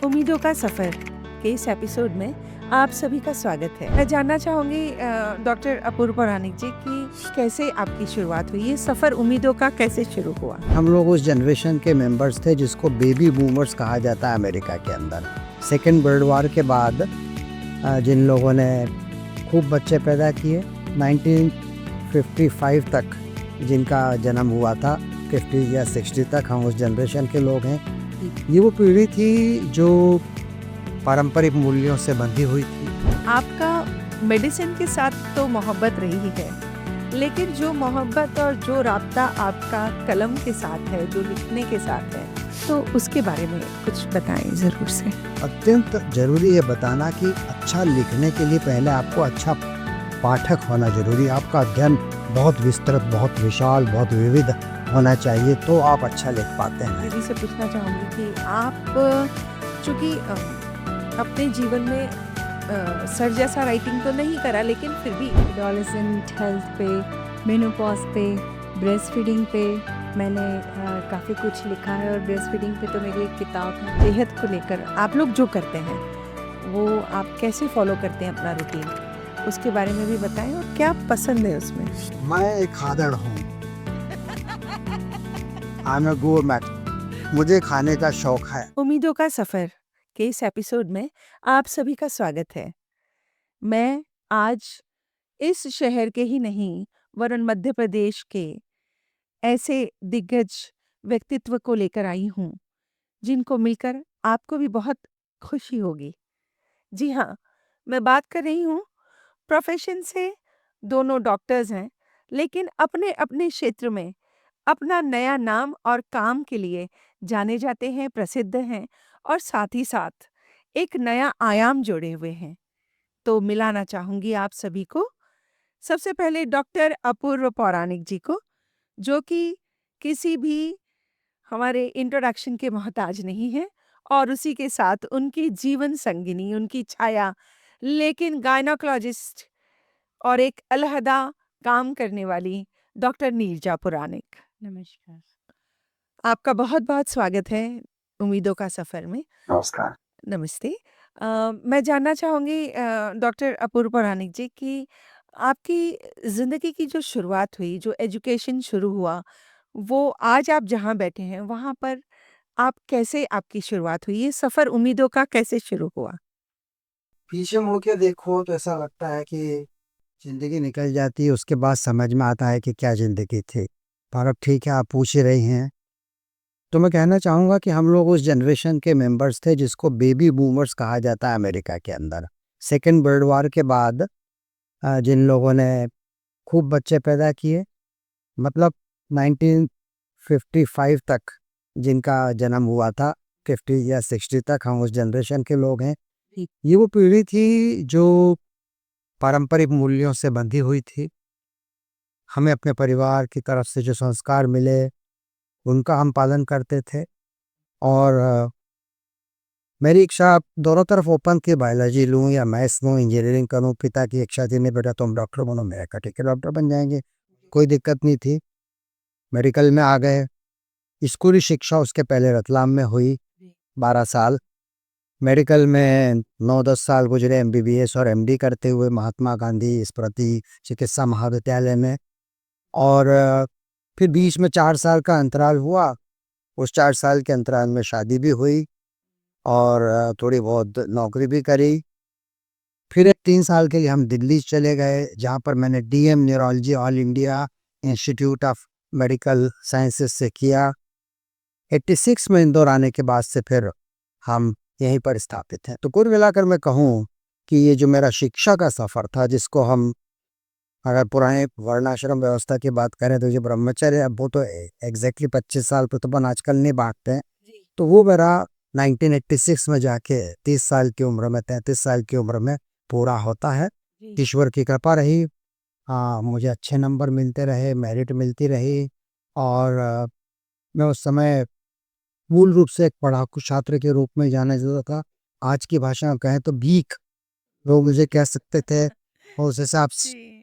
उम्मीदों का सफ़र के इस एपिसोड में आप सभी का स्वागत है। मैं जानना चाहूँगी डॉक्टर अपूर्व पौराणिक जी कि कैसे आपकी शुरुआत हुई, ये सफ़र उम्मीदों का कैसे शुरू हुआ? हम लोग उस जनरेशन के मेंबर्स थे जिसको बेबी बूमर्स कहा जाता है अमेरिका के अंदर। सेकेंड वर्ल्ड वॉर के बाद जिन लोगों ने खूब बच्चे पैदा किए, 1955 तक जिनका जन्म हुआ था, 50 या 60 तक हम उस जनरेशन के लोग हैं। ये वो पीढ़ी थी जो पारंपरिक मूल्यों से बंधी हुई थी। आपका मेडिसिन के साथ तो मोहब्बत रही है, लेकिन जो मोहब्बत और जो राब्ता आपका कलम के साथ है, जो लिखने के साथ है, तो उसके बारे में कुछ बताएं ज़रूर से। अत्यंत जरूरी है बताना कि अच्छा लिखने के लिए पहले आपको अच्छा पाठक होना जरूरी है। आपका अध्ययन बहुत विस्तृत, बहुत विशाल, बहुत विविध होना चाहिए, तो आप अच्छा लिख पाते हैं। दीदी से पूछना चाहूँगी कि आप चूँकि अपने जीवन में सर जैसा राइटिंग तो नहीं करा, लेकिन फिर भी एडोलेसेंट हेल्थ पे, मेनोपॉज पे, ब्रेस्ट फीडिंग पे मैंने काफ़ी कुछ लिखा है। और ब्रेस्ट फीडिंग पे तो मेरी एक किताब है। सेहत को लेकर आप लोग जो करते हैं वो आप कैसे फॉलो करते हैं अपना रूटीन, उसके बारे में भी बताएं और क्या पसंद है उसमें। मैं एक खादड़ हूँ, आई एम अ गोरमैट। मुझे खाने का शौक है। उम्मीदों का सफ़र के इस एपिसोड में आप सभी का स्वागत है। मैं आज इस शहर के ही नहीं वरन मध्य प्रदेश के ऐसे दिग्गज व्यक्तित्व को लेकर आई हूँ जिनको मिलकर आपको भी बहुत खुशी होगी। जी हाँ, मैं बात कर रही हूँ, प्रोफेशन से दोनों डॉक्टर्स हैं, लेकिन अपने अपने क्षेत्र में अपना नया नाम और काम के लिए जाने जाते हैं, प्रसिद्ध हैं और साथ ही साथ एक नया आयाम जोड़े हुए हैं। तो मिलाना चाहूँगी आप सभी को, सबसे पहले डॉक्टर अपूर्व पौराणिक जी को, जो कि किसी भी हमारे इंट्रोडक्शन के मोहताज नहीं है, और उसी के साथ उनकी जीवन संगिनी, उनकी छाया, लेकिन गायनोकोलॉजिस्ट और एक अलहदा काम करने वाली डॉक्टर नीरजा पुराणिक। नमस्कार। आपका बहुत-बहुत स्वागत है उम्मीदों का सफ़र में। नमस्कार। नमस्ते। मैं जानना चाहूँगी डॉक्टर अपूर्व पौराणिक जी कि आपकी ज़िंदगी की जो शुरुआत हुई, जो एजुकेशन शुरू हुआ, वो आज आप जहाँ बैठे हैं, वहाँ पर आप कैसे आपकी शुरुआत हुई? ये सफ़र उम्मीदों का कैसे शुरू हुआ? पीछे मुड़ के देखो तो ऐसा लगता है कि जिंदगी निकल जाती है, उसके बाद समझ में आता है कि क्या जिंदगी थी। पर अब ठीक है, आप पूछ ही रही हैं तो मैं कहना चाहूँगा कि हम लोग उस जनरेशन के मेंबर्स थे जिसको बेबी बूमर्स कहा जाता है अमेरिका के अंदर। सेकेंड वर्ल्ड वॉर के बाद जिन लोगों ने खूब बच्चे पैदा किए, मतलब 1955 तक जिनका जन्म हुआ था, 50 या 60 तक हम उस जनरेशन के लोग हैं। जी। ये वो पीढ़ी थी जो पारंपरिक मूल्यों से बंधी हुई थी। हमें अपने परिवार की तरफ से जो संस्कार मिले उनका हम पालन करते थे। और मेरी इच्छा दोनों तरफ ओपन थी, बायोलॉजी लूँ या मैथ्स लूँ, इंजीनियरिंग करूँ। पिता की इच्छा थी, नहीं बेटा तुम डॉक्टर बनो। मैंने कहा ठीक है, डॉक्टर बन जाएंगे, कोई दिक्कत नहीं थी। मेडिकल में आ गए। स्कूली शिक्षा उसके पहले रतलाम में हुई 12 साल। मेडिकल में 9-10 साल गुजरे MBBS और MD करते हुए महात्मा गांधी स्मृति चिकित्सा महाविद्यालय में। और फिर बीच में 4 साल का अंतराल हुआ। उस 4 साल के अंतराल में शादी भी हुई और थोड़ी बहुत नौकरी भी करी। फिर 3 साल के लिए हम दिल्ली चले गए, जहाँ पर मैंने DM neurology all India institute of medical sciences से किया। 86 में इंदौर आने के बाद से फिर हम यहीं पर स्थापित हैं। तो कुल मिलाकर मैं कहूँ कि ये जो मेरा शिक्षा का सफ़र था, जिसको हम अगर पुराने वर्णाश्रम व्यवस्था की बात करें तो जो ब्रह्मचर्य, अब वो तो एग्जैक्टली 25 साल पर तो अपन आजकल नहीं बांटते हैं, तो वो मेरा 1986 में जाके 30 साल की उम्र में, 33 साल की उम्र में पूरा होता है। जी। ईश्वर की कृपा रही, मुझे अच्छे नंबर मिलते रहे, मेरिट मिलती रही। और मैं उस समय मूल रूप से एक पढ़ाकू छात्र के रूप में जाना जाता था। आज की भाषा में कहें तो भीख लोग मुझे कह सकते थे, और उस हिसाब से। जी।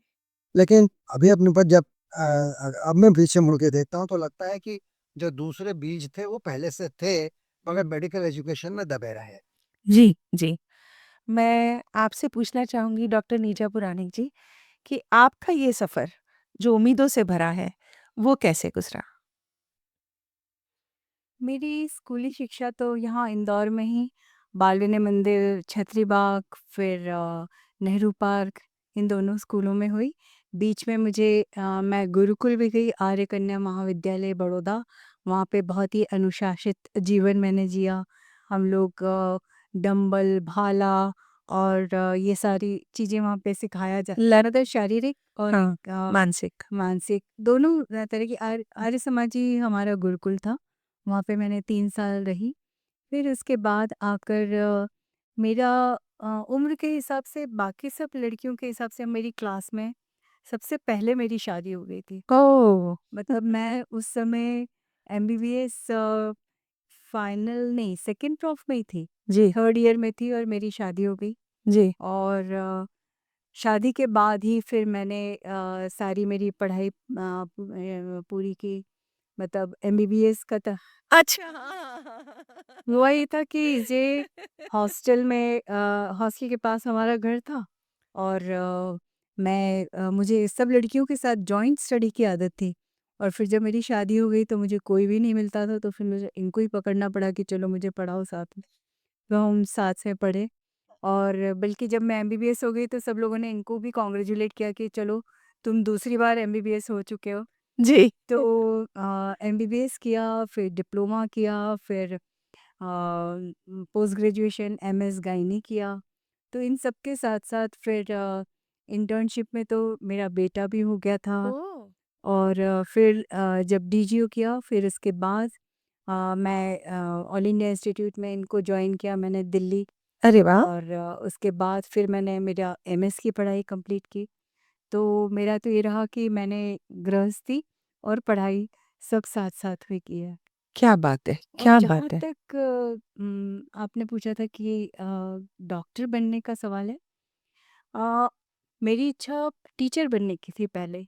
लेकिन अभी अपने पर जब अब मैं पीछे मुड़ के देखता हूँ तो लगता है कि जो दूसरे बीज थे वो पहले से थे, मगर मेडिकल एजुकेशन में दबे रहे। जी, जी। मैं आपसे पूछना चाहूँगी डॉक्टर नीजा पुराणिक जी कि आपका ये सफ़र जो उम्मीदों से भरा है, वो कैसे गुज़रा? मेरी स्कूली शिक्षा तो यहाँ इंदौर में ही बाल विनय मंदिर, छतरी बाग, फिर नेहरू पार्क, इन दोनों स्कूलों में हुई। बीच में मैं गुरुकुल भी गई, आर्य कन्या महाविद्यालय बड़ौदा। वहाँ पे बहुत ही अनुशासित जीवन मैंने जिया। हम लोग डंबल, भाला और ये सारी चीज़ें वहाँ पे सिखाया जा ल मतलब शारीरिक और हाँ, मानसिक। मानसिक दोनों तरह की आर्य समाजी हमारा गुरुकुल था। वहाँ पे मैंने 3 साल रही। फिर उसके बाद आकर मेरा उम्र के हिसाब से बाकी सब लड़कियों के हिसाब से मेरी क्लास में सबसे पहले मेरी शादी हो गई थी। ओह! मतलब मैं उस समय एमबीबीएस फाइनल नहीं सेकंड प्रॉफ में ही थी। जी, थर्ड ईयर में थी और मेरी शादी हो गई। जी। और शादी के बाद ही फिर मैंने सारी मेरी पढ़ाई पूरी की। मतलब एमबीबीएस का था। अच्छा, हाँ, हाँ, हाँ, हुआ ये था कि ये हाँ। हॉस्टल के पास हमारा घर था और मुझे सब लड़कियों के साथ जॉइंट स्टडी की आदत थी। और फिर जब मेरी शादी हो गई तो मुझे कोई भी नहीं मिलता था, तो फिर मुझे इनको ही पकड़ना पड़ा कि चलो मुझे पढ़ाओ साथ में। तो हम साथ में पढ़े। और बल्कि जब मैं एमबीबीएस हो गई तो सब लोगों ने इनको भी कॉन्ग्रेचुलेट किया कि चलो तुम दूसरी बार एमबीबीएस हो चुके हो। जी। तो एमबीबीएस किया, फिर डिप्लोमा किया, फिर पोस्ट ग्रेजुएशन एमएस गायनी किया। तो इन सब के साथ-साथ फिर इंटर्नशिप में तो मेरा बेटा भी हो गया था। ओह! और फिर जब डीजीओ किया, फिर उसके बाद मैं ऑल इंडिया इंस्टीट्यूट में इनको जॉइन किया मैंने दिल्ली। अरे वाह! और उसके बाद फिर मैंने मेरा एमएस की पढ़ाई कंप्लीट की। तो मेरा तो ये रहा कि मैंने गृहस्थी और पढ़ाई सब साथ-साथ में की है। क्या बात है, और क्या जहाँ बात है। तक आपने पूछा था कि डॉक्टर बनने का सवाल है। अ, मेरी इच्छा टीचर बनने की थी पहले।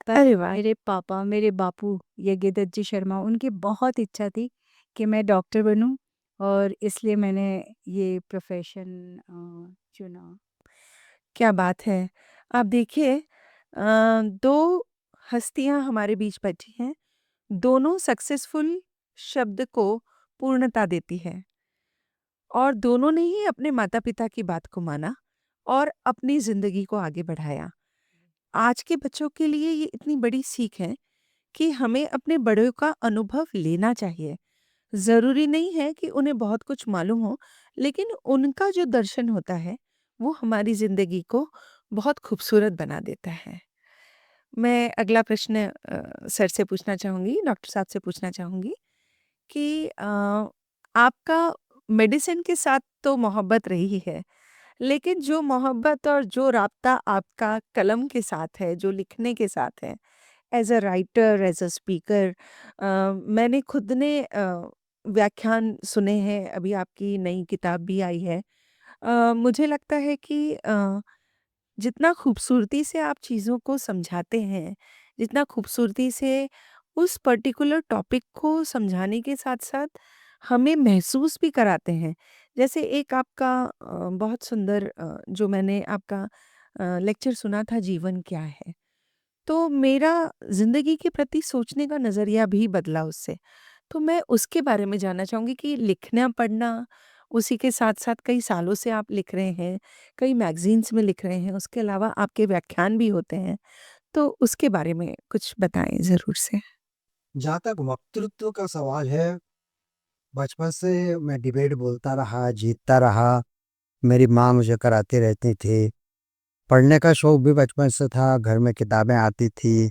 पर अरे वाह! मेरे पापा, मेरे बापू यज्ञदत्त जी शर्मा, उनकी बहुत इच्छा थी कि मैं डॉक्टर बनूँ और इसलिए मैंने ये प्रोफ़ेशन चुना। क्या बात है। आप देखिए 2 हस्तियाँ हमारे बीच बैठी हैं, दोनों सक्सेसफुल शब्द को पूर्णता देती है और दोनों ने ही अपने माता-पिता की बात को माना और अपनी ज़िंदगी को आगे बढ़ाया। आज के बच्चों के लिए ये इतनी बड़ी सीख है कि हमें अपने बड़ों का अनुभव लेना चाहिए। ज़रूरी नहीं है कि उन्हें बहुत कुछ मालूम हो, लेकिन उनका जो दर्शन होता है, वो हमारी ज़िंदगी को बहुत खूबसूरत बना देता है। मैं अगला प्रश्न सर से पूछना चाहूँगी, डॉक्टर साहब से पूछना चाहूँगी कि आपका मेडिसिन के साथ तो मोहब्बत रही है, लेकिन जो मोहब्बत और जो राब्ता आपका कलम के साथ है, जो लिखने के साथ है, as a writer, as a speaker मैंने खुद ने व्याख्यान सुने हैं, अभी आपकी नई किताब भी आई है। मुझे लगता है कि जितना खूबसूरती से आप चीज़ों को समझाते हैं, जितना खूबसूरती से उस पर्टिकुलर टॉपिक को समझाने के साथ-साथ हमें महसूस भी कराते हैं। जैसे एक आपका बहुत सुंदर जो मैंने आपका लेक्चर सुना था जीवन क्या है? तो मेरा ज़िंदगी के प्रति सोचने का नज़रिया भी बदला उससे। तो मैं उसके बारे में जानना चाहूँगी कि लिखना-पढ़ना, उसी के साथ-साथ कई सालों से आप लिख रहे हैं, कई मैगज़ीन्स में लिख रहे हैं, उसके अलावा आपके व्याख्यान भी होते हैं। तो उसके बारे में कुछ बताएँ ज़रूर से। जहाँ तक वक्तृत्व का सवाल है, बचपन से मैं डिबेट बोलता रहा, जीतता रहा। मेरी माँ मुझे कराती रहती थी। पढ़ने का शौक भी बचपन से था, घर में किताबें आती थी।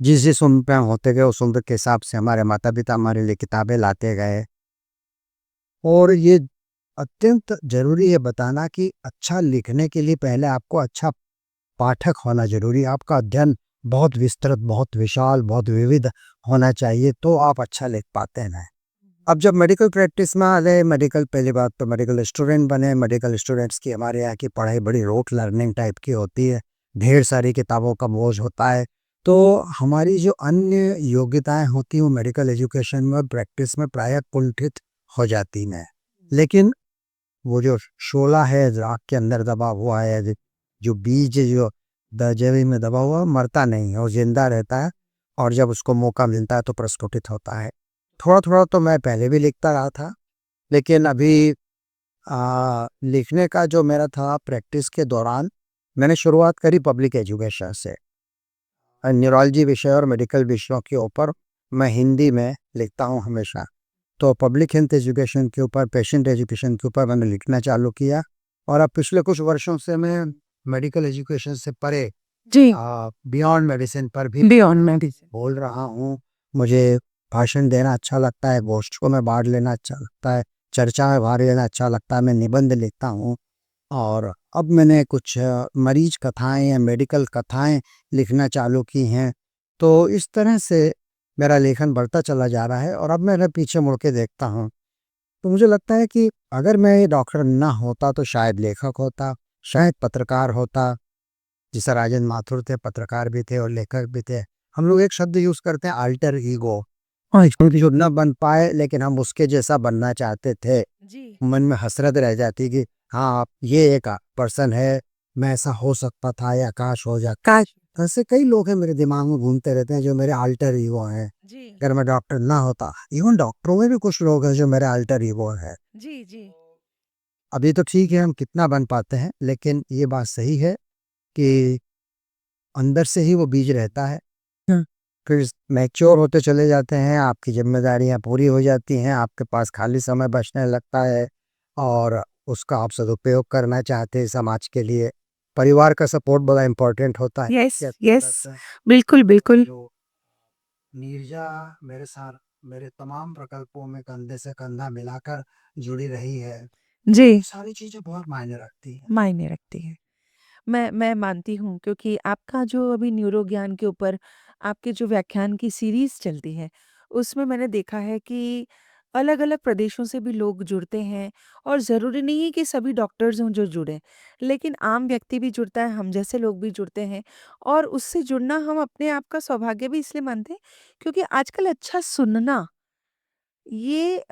जिस-जिस उम्र पे हम होते गए, उस उम्र के हिसाब से हमारे माता-पिता हमारे लिए किताबें लाते गए। और ये अत्यंत ज़रूरी है बताना कि अच्छा लिखने के लिए पहले आपको अच्छा पाठक होना ज़रूरी है। आपका अध्ययन बहुत विस्तृत, बहुत विशाल, बहुत विविध होना चाहिए, तो आप अच्छा लिख पाते हैं। अब जब मेडिकल प्रैक्टिस में आ गए, मेडिकल पहली बात तो मेडिकल स्टूडेंट बने। मेडिकल स्टूडेंट्स की हमारे यहाँ की पढ़ाई बड़ी रोट लर्निंग टाइप की होती है। ढेर सारी किताबों का बोझ होता है। तो हमारी जो अन्य योग्यताएँ होती हैं, वो मेडिकल एजुकेशन में प्रैक्टिस में प्रायः कुंठित हो जाती हैं। लेकिन वो जो शोला है राख के अंदर दबा हुआ है, जो बीज जो जमीन में दबा हुआ मरता नहीं है, वो जिंदा रहता है और जब उसको मौका मिलता है तो प्रस्फुटित होता है। थोड़ा थोड़ा तो मैं पहले भी लिखता रहा था, लेकिन अभी लिखने का जो मेरा था प्रैक्टिस के दौरान मैंने शुरुआत करी पब्लिक एजुकेशन से। न्यूरोलॉजी विषय और मेडिकल विषयों के ऊपर मैं हिंदी में लिखता हूँ हमेशा। तो पब्लिक हेल्थ एजुकेशन के ऊपर, पेशेंट एजुकेशन के ऊपर मैंने लिखना चालू किया और अब पिछले कुछ वर्षों से मैं मेडिकल एजुकेशन से परे जी, बियॉन्ड मेडिसिन पर भी बियॉन्ड मेडिसिन। बोल रहा हूँ। मुझे भाषण देना अच्छा लगता है, गोष्ठियों में भाग लेना अच्छा लगता है, चर्चा में भाग लेना अच्छा लगता है, मैं निबंध लिखता हूँ और अब मैंने कुछ मरीज कथाएं या मेडिकल कथाएं लिखना चालू की हैं। तो इस तरह से मेरा लेखन बढ़ता चला जा रहा है और अब मैं पीछे मुड़ के देखता हूँ तो मुझे लगता है कि अगर मैं डॉक्टर ना होता तो शायद लेखक होता, शायद पत्रकार होता। जैसे राजेंद्र माथुर थे, पत्रकार भी थे और लेखक भी थे। हम लोग एक शब्द यूज करते हैं अल्टर ईगो, हाँ, जो न बन पाए लेकिन हम उसके जैसा बनना चाहते थे। जी। मन में हसरत रह जाती कि हाँ ये एक पर्सन है, मैं ऐसा हो सकता था या काश हो जाता। काश। ऐसे कई लोग हैं मेरे दिमाग में घूमते रहते हैं जो मेरे अल्टर ईगो हैं। जी, अगर मैं डॉक्टर ना होता, इवन डॉक्टरों में भी कुछ लोग हैं जो मेरे अल्टर ईगो है। जी, जी। अभी तो ठीक है हम कितना बन पाते हैं, लेकिन ये बात सही है कि अंदर से ही वो बीज रहता है। फिर मैच्योर होते चले जाते हैं, आपकी जिम्मेदारियां पूरी हो जाती हैं, आपके पास खाली समय बचने लगता है और उसका आप सदुपयोग करना चाहते हैं समाज के लिए। परिवार का सपोर्ट बड़ा इम्पोर्टेंट होता है। यस, क्या यस। कहते हैं, बिल्कुल, बिल्कुल। जो नीरजा मेरे साथ मेरे तमाम प्रकल्पों में कंधे से कंधा मिलाकर जुड़ी रही है, जी, सारी चीजें बहुत मायने रखती हैं। मायने रखती है। मैं मानती हूँ क्योंकि आपका जो अभी न्यूरोज्ञान के ऊपर आपके जो व्याख्यान की सीरीज़ चलती है, उसमें मैंने देखा है कि अलग-अलग प्रदेशों से भी लोग जुड़ते हैं और ज़रूरी नहीं है कि सभी डॉक्टर्स हों जो जुड़ें, लेकिन आम व्यक्ति भी जुड़ता है, हम जैसे लोग भी जुड़ते हैं और उससे जुड़ना हम अपने आप का सौभाग्य भी इसलिए मानते हैं क्योंकि आजकल अच्छा सुनना ये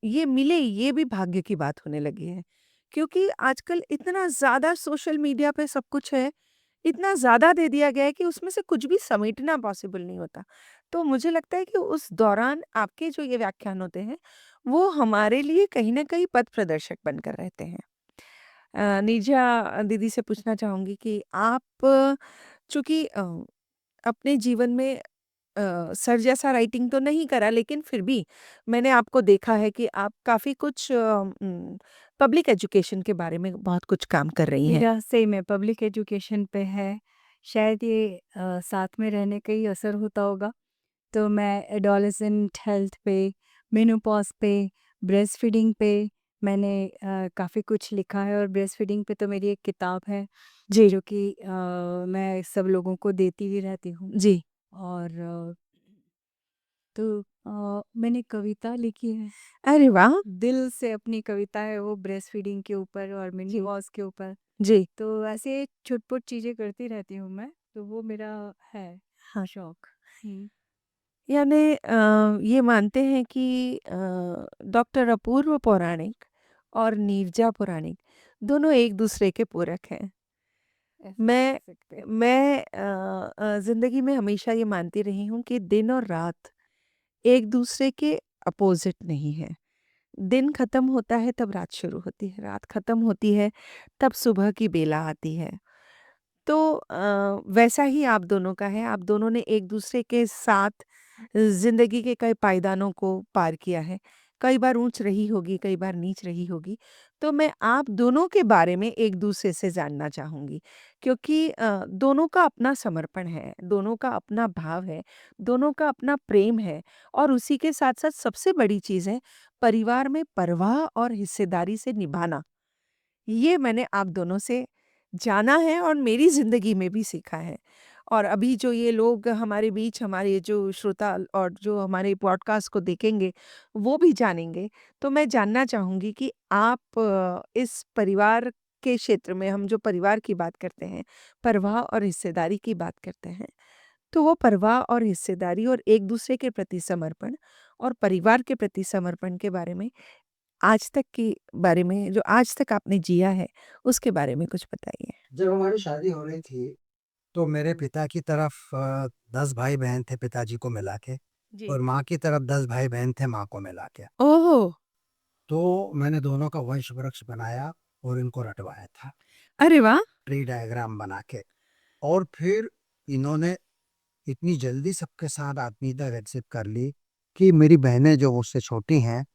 ये मिले ये भी भाग्य की बात होने लगी है। क्योंकि आजकल इतना ज़्यादा सोशल मीडिया पे सब कुछ है, इतना ज़्यादा दे दिया गया है कि उसमें से कुछ भी समेटना पॉसिबल नहीं होता। तो मुझे लगता है कि उस दौरान आपके जो ये व्याख्यान होते हैं, वो हमारे लिए कहीं न कहीं पथ प्रदर्शक बनकर रहते हैं। नीरजा दीदी से पूछना चाहूँगी कि आप चूँकि अपने जीवन में सर जैसा राइटिंग तो नहीं करा लेकिन फिर भी मैंने आपको देखा है कि आप काफ़ी कुछ पब्लिक एजुकेशन के बारे में बहुत कुछ काम कर रही हैं। मेरा सही में पब्लिक एजुकेशन पे है। शायद ये साथ में रहने का ही असर होता होगा। तो मैं एडोलेसेंट हेल्थ पे, मेनोपॉज़ पे, ब्रेस्ट फीडिंग पे मैंने काफ़ी कुछ लिखा है और ब्रेस्ट फीडिंग पे तो मेरी एक किताब है, जी, जो कि मैं सब लोगों को देती भी रहती हूँ। जी। और तो मैंने कविता लिखी है। अरे वाह! दिल से अपनी कविता है वो ब्रेस्ट फीडिंग के ऊपर और जी, मेनोपॉज़ के ऊपर। जी। तो ऐसे छुट-पुट चीज़ें करती रहती हूँ मैं, तो वो मेरा है हाँ। शौक। हुँ। यानी ये मानते हैं कि डॉक्टर अपूर्व पौराणिक और नीरजा पौराणिक दोनों एक-दूसरे के पूरक हैं। ऐसे कह मैं सकते हैं। ज़िंदगी में हमेशा ये मानती रही हूँ कि दिन और रात एक-दूसरे के अपोज़िट नहीं है। दिन खत्म होता है तब रात शुरू होती है, रात खत्म होती है तब सुबह की बेला आती है। तो वैसा ही आप दोनों का है, आप दोनों ने एक-दूसरे के साथ ज़िंदगी के कई पायदानों को पार किया है। कई बार ऊँच रही होगी, कई बार नीच रही होगी। तो मैं आप दोनों के बारे में एक-दूसरे से जानना चाहूँगी क्योंकि दोनों का अपना समर्पण है, दोनों का अपना भाव है, दोनों का अपना प्रेम है और उसी के साथ-साथ सबसे बड़ी चीज़ है, परिवार में परवाह और हिस्सेदारी से निभाना। ये मैंने आप दोनों से जाना है और मेरी ज़िंदगी में भी सीखा है। और अभी जो ये लोग हमारे बीच हमारे जो श्रोता और जो हमारे पॉडकास्ट को देखेंगे, वो भी जानेंगे। तो मैं जानना चाहूँगी कि आप इस परिवार के क्षेत्र में हम जो परिवार की बात करते हैं, परवाह और हिस्सेदारी की बात करते हैं, तो वो परवाह और हिस्सेदारी और एक-दूसरे के प्रति समर्पण और परिवार के प्रति समर्पण के बारे में आज तक के बारे में, जो आज तक आपने जिया है, उसके बारे में कुछ बताइए? जब हमारी शादी हो रही थी तो मेरे पिता की तरफ 10 भाई बहन थे पिताजी को मिला के, जी। और माँ की तरफ 10 भाई बहन थे माँ को मिला के। ओह! तो मैंने दोनों का वंश वृक्ष बनाया और इनको रटवाया था अरे वाह! ट्री डायग्राम बना के। और फिर इन्होंने इतनी जल्दी सबके साथ आत्मीयता विकसित कर ली कि मेरी बहनें जो मुझसे छोटी हैं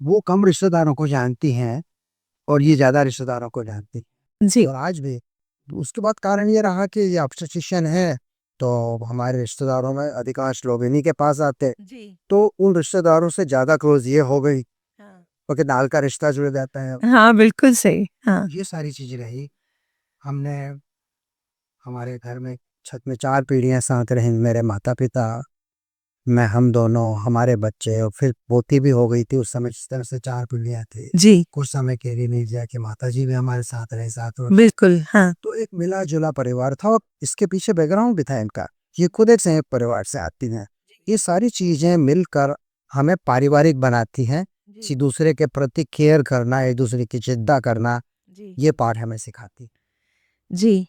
वो कम रिश्तेदारों को जानती हैं और ये ज्यादा रिश्तेदारों को जानती जी। हैं। और आज भी उसके बाद कारण ये रहा कि ये ऑब्स्टेट्रिशियन है, तो हमारे रिश्तेदारों में अधिकांश लोग इन्हीं के पास आते, जी। तो उन रिश्तेदारों से ज्यादा क्लोज ये हो गई हाँ। क्योंकि दाल का रिश्ता जुड़ जाता है। हाँ, बिल्कुल सही। हाँ। ये सारी चीजें रही। हमने हमारे घर में छत में 4 पीढ़ियां साथ रही, मेरे माता पिता, मैं, हम दोनों, हमारे बच्चे, और फिर पोती भी हो गई थी उस समय। इस तरह से 4 पीढ़ियां थी। जी, कुछ समय केरी नहीं दिया कि माता जी भी हमारे साथ रहे साथ, और बिल्कुल, हाँ। तो एक मिला जुला परिवार था। और इसके पीछे बैकग्राउंड भी था इनका, ये खुद एक संयुक्त परिवार से आती हैं। ये सारी चीजें मिलकर हमें पारिवारिक बनाती हैं। जी। किसी दूसरे के प्रति केयर करना, एक दूसरे की चिंता करना, जी। ये पाठ हमें सिखाती। जी,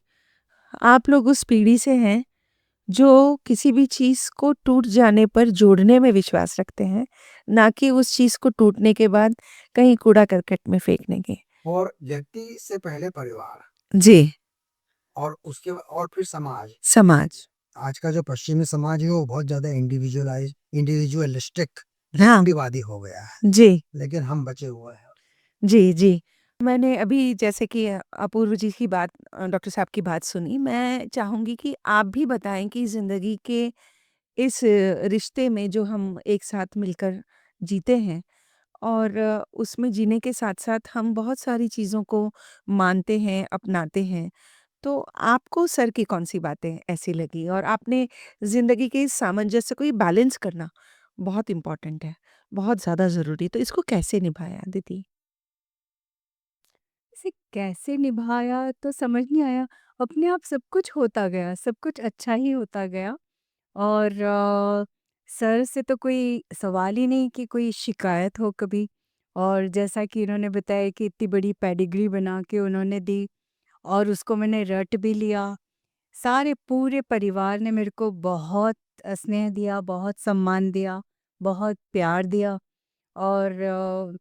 आप लोग उस पीढ़ी से हैं जो किसी भी चीज़ को टूट जाने पर जोड़ने में विश्वास रखते हैं, ना कि उस चीज़ को टूटने के बाद कहीं कूड़ा-करकट में फेंकने के। और व्यक्ति से पहले परिवार, जी, और उसके और फिर समाज। समाज। आज का जो पश्चिमी समाज है वो बहुत ज्यादा इंडिविजुअलिस्टिक, हाँ। व्यक्तिवादी हो गया है, जी, लेकिन हम बचे हुए हैं। जी, जी। मैंने अभी जैसे कि अपूर्व जी की बात, डॉक्टर साहब की बात सुनी, मैं चाहूँगी कि आप भी बताएँ कि ज़िंदगी के इस रिश्ते में जो हम एक साथ मिलकर जीते हैं, और उसमें जीने के साथ-साथ हम बहुत सारी चीज़ों को मानते हैं, अपनाते हैं। तो आपको सर की कौन-सी बातें ऐसी लगी? और आपने ज़िंदगी के इस सामंजस्य को, ये बैलेंस करना बहुत इम्पोर्टेंट है, बहुत ज़्यादा ज़रूरी, तो इसको कैसे निभाया दीदी? इसे कैसे निभाया तो समझ नहीं आया। अपने आप सब कुछ होता गया, सब कुछ अच्छा ही होता गया। और सर से तो कोई सवाल ही नहीं कि कोई शिकायत हो कभी। और जैसा कि इन्होंने बताया कि इतनी बड़ी पेडिग्री बना के उन्होंने दी और उसको मैंने रट भी लिया। सारे पूरे परिवार ने मेरे को बहुत स्नेह दिया, बहुत सम्मान दिया, बहुत प्यार दिया। और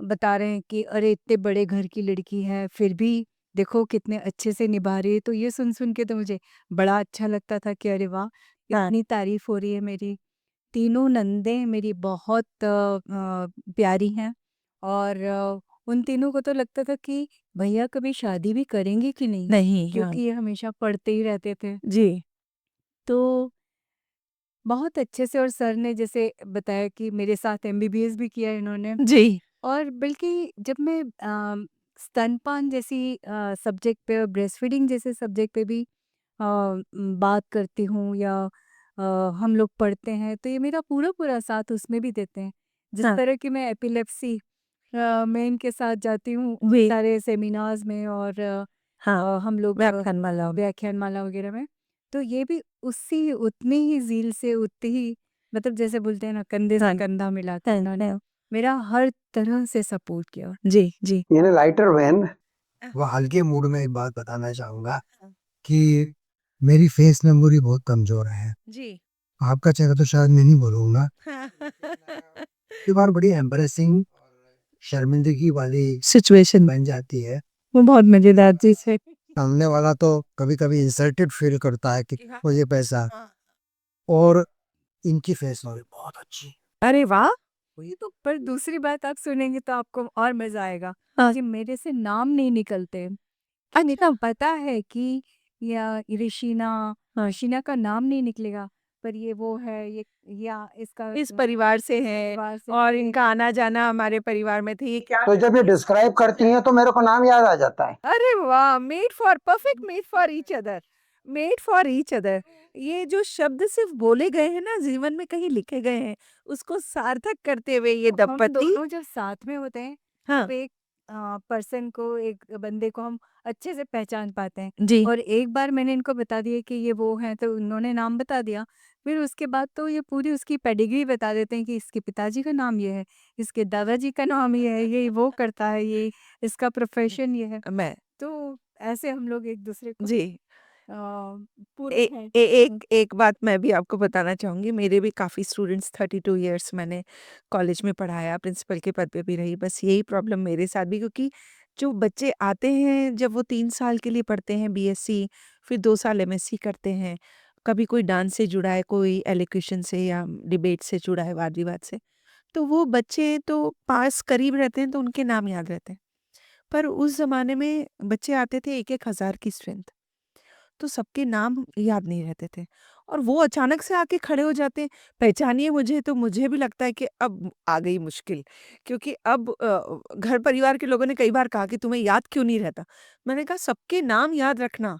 बता रहे हैं कि अरे इतने बड़े घर की लड़की है फिर भी देखो कितने अच्छे से निभा रही है। तो ये सुन के तो मुझे बड़ा अच्छा लगता था कि अरे वाह! हाँ। इतनी तारीफ़ हो रही है मेरी। तीनों नंदें मेरी बहुत प्यारी हैं। और उन तीनों को तो लगता था कि भैया कभी शादी भी करेंगे कि नहीं? नहीं, हाँ। क्योंकि ये हमेशा पढ़ते ही रहते थे। जी। तो बहुत अच्छे से। और सर ने जैसे बताया कि मेरे साथ एमबीबीएस भी किया इन्होंने। जी। और बल्कि जब मैं स्तनपान जैसी सब्जेक्ट पे और ब्रेस्ट फीडिंग जैसे सब्जेक्ट पे भी बात करती हूँ या अ, हम लोग पढ़ते हैं तो ये मेरा पूरा साथ उसमें भी देते हैं। जिस हाँ। तरह की मैं एपिलेप्सी मैं इनके साथ जाती हूँ वे सारे सेमिनार्स में। और हाँ, हम लोग व्याख्यानमाला। व्याख्यानमाला वगैरह में। तो ये भी उसी उतनी ही ज़ील से उतनी ही मतलब जैसे बोलते हैं ना कंधे हाँ। से कंधा मिला के हाँ, उन्होंने हाँ। मेरा हर तरह से सपोर्ट किया। जी, जी। इन अ लाइटर वेन, वह हल्के मूड में एक बात बताना चाहूंगा हाँ। कि मेरी फेस मेमोरी बहुत कमजोर है। जी। आपका चेहरा तो शायद मैं नहीं बोलूंगा, कई बार बड़ी एम्बरेसिंग, शर्मिंदगी वाली सिचुएशन बन जाती है। वो बहुत मज़ेदार चीज़ है। सामने वाला तो कभी कभी इंसल्टेड फील करता है कि कि हाँ। मुझे पैसा, हाँ। और इनकी फेस मेमोरी बहुत अच्छी। अरे वाह! ये तो पर दूसरी बात आप सुनेंगे तो आपको और मज़ा आएगा हाँ। कि मेरे से नाम नहीं निकलते। कि मेरे अच्छा। को पता है कि या ऋषिना हाँ। ऋषिना का नाम नहीं निकलेगा, पर ये वो है, ये या इसका इस परिवार से है परिवार से और है। इनका आना-जाना हमारे परिवार में थी, ये क्या तो जब ये डिस्क्राइब करती हैं तो मेरे को नाम याद आ जाता है। अरे वाह! Made for perfect, made for each other, made for each other. ये जो शब्द सिर्फ़ बोले गए हैं ना, जीवन में कहीं लिखे गए हैं, उसको सार्थक करते हुए ये तो हम दंपति। दोनों जब साथ में होते हैं हाँ। तब एक पर्सन को, एक बंदे को हम अच्छे से पहचान पाते हैं। जी। और एक बार मैंने इनको बता दिया कि ये वो हैं, तो उन्होंने नाम बता दिया। फिर उसके बाद तो ये पूरी उसकी पेडिग्री बता देते हैं कि इसके पिताजी का नाम ये है, इसके दादाजी का नाम ये है, ये वो करता है, ये इसका प्रोफ़ेशन ये है। मैं तो ऐसे हम लोग एक-दूसरे को जी। अ, पूरक ए हैं। ए एक एक बात मैं भी आपको बताना चाहूँगी, मेरे भी काफ़ी स्टूडेंट्स 32 इयर्स मैंने कॉलेज में पढ़ाया, प्रिंसिपल के पद पे भी रही। बस यही प्रॉब्लम मेरे साथ भी, क्योंकि जो बच्चे आते हैं जब वो 3 साल के लिए पढ़ते हैं बीएससी, फिर 2 साल एमएससी करते हैं, कभी कोई डांस से जुड़ा है, कोई एलोक्यूशन से या डिबेट से जुड़ा है, वाद-विवाद से, तो वो बच्चे तो पास करीब रहते हैं तो उनके नाम याद रहते हैं। पर उस ज़माने में बच्चे आते थे 1-1 हज़ार की स्ट्रेंथ, तो सबके नाम याद नहीं रहते थे और वो अचानक से आके खड़े हो जाते हैं, पहचानिए मुझे, तो मुझे भी लगता है कि अब आ गई मुश्किल, क्योंकि अब घर परिवार के लोगों ने कई बार कहा कि तुम्हें याद क्यों नहीं रहता? मैंने कहा सबके नाम याद रखना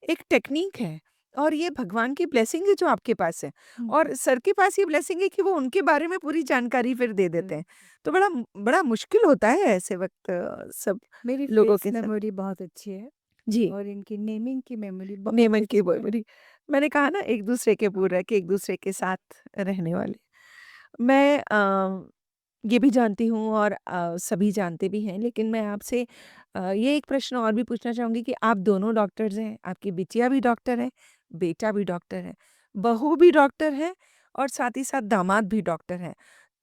एक टेक्नीक है और ये भगवान की ब्लेसिंग है जो आपके पास है हुँ, और सर के पास ये ब्लेसिंग है कि वो उनके बारे में पूरी जानकारी फिर दे देते हैं। तो बड़ा बड़ा मुश्किल होता है ऐसे वक़्त सब मेरी लोगों फेस के साथ। मेमोरी बहुत अच्छी है जी। और इनकी नेमिंग की मेमोरी बहुत नेमन की अच्छी है। मेमोरी। मैंने कहा ना एक-दूसरे के पूरक, एक-दूसरे के साथ रहने वाले। मैं ये भी जानती हूँ और सभी जानते भी हैं, लेकिन मैं आपसे ये एक प्रश्न और भी पूछना चाहूँगी कि आप दोनों डॉक्टर्स हैं, आपकी बिटिया भी डॉक्टर है, बेटा भी डॉक्टर है, बहू भी डॉक्टर है और साथ ही साथ दामाद भी डॉक्टर हैं।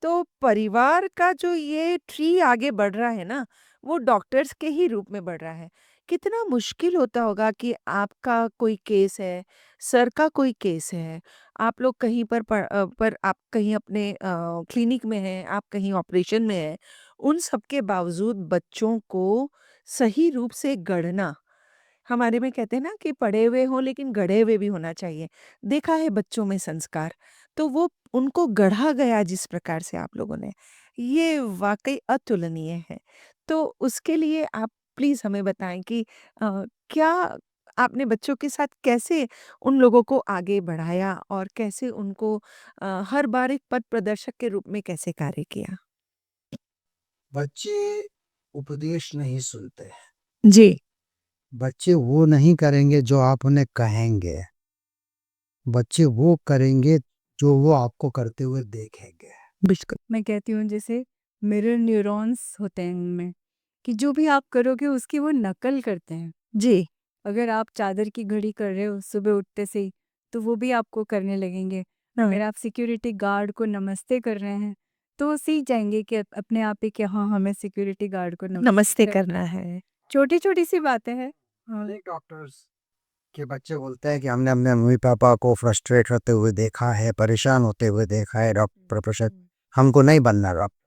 तो परिवार का जो ये ट्री आगे बढ़ रहा है ना, वो डॉक्टर्स के ही रूप में बढ़ रहा है। कितना मुश्किल होता होगा कि आपका कोई केस है, सर का कोई केस है, आप लोग कहीं पर आप कहीं अपने क्लिनिक में हैं, आप कहीं ऑपरेशन में हैं, उन सब के बावजूद बच्चों को सही रूप से गढ़ना, हमारे में कहते हैं ना कि पढ़े हुए हों लेकिन गढ़े हुए भी होना चाहिए। देखा है बच्चों में संस्कार, तो वो उनको गढ़ा गया जिस प्रकार से आप लोगों ने, ये वाक़ई अतुलनीय है। तो उसके लिए आप प्लीज़ हमें बताएँ कि क्या आपने बच्चों के साथ कैसे उन लोगों को आगे बढ़ाया और कैसे उनको हर बार एक पथ प्रदर्शक के रूप में कैसे कार्य किया? बच्चे उपदेश नहीं सुनते। जी। बच्चे वो नहीं करेंगे जो आप उन्हें कहेंगे। बच्चे वो करेंगे जो वो आपको करते हुए देखेंगे। बिल्कुल। मैं कहती हूँ जैसे मिरर न्यूरॉन्स होते हैं उनमें, कि जो भी आप करोगे उसकी वो नकल करते हैं। जी। अगर आप चादर की घड़ी कर रहे हो सुबह उठते से ही, तो वो भी आपको करने लगेंगे। हाँ। अगर आप सिक्योरिटी गार्ड को नमस्ते कर रहे हैं, तो वो सीख जाएँगे कि अपने आप ही कि हाँ, हमें सिक्योरिटी गार्ड को नमस्ते नमस्ते करना करना है। है। छोटी-छोटी सी बातें हैं। हाँ। अनेक डॉक्टर्स के बच्चे बोलते हैं कि हमने अपने मम्मी पापा को फ्रस्ट्रेट होते हुए देखा है, परेशान होते हुए देखा है, डॉक्टर प्रोफेसर हमको नहीं बनना डॉक्टर।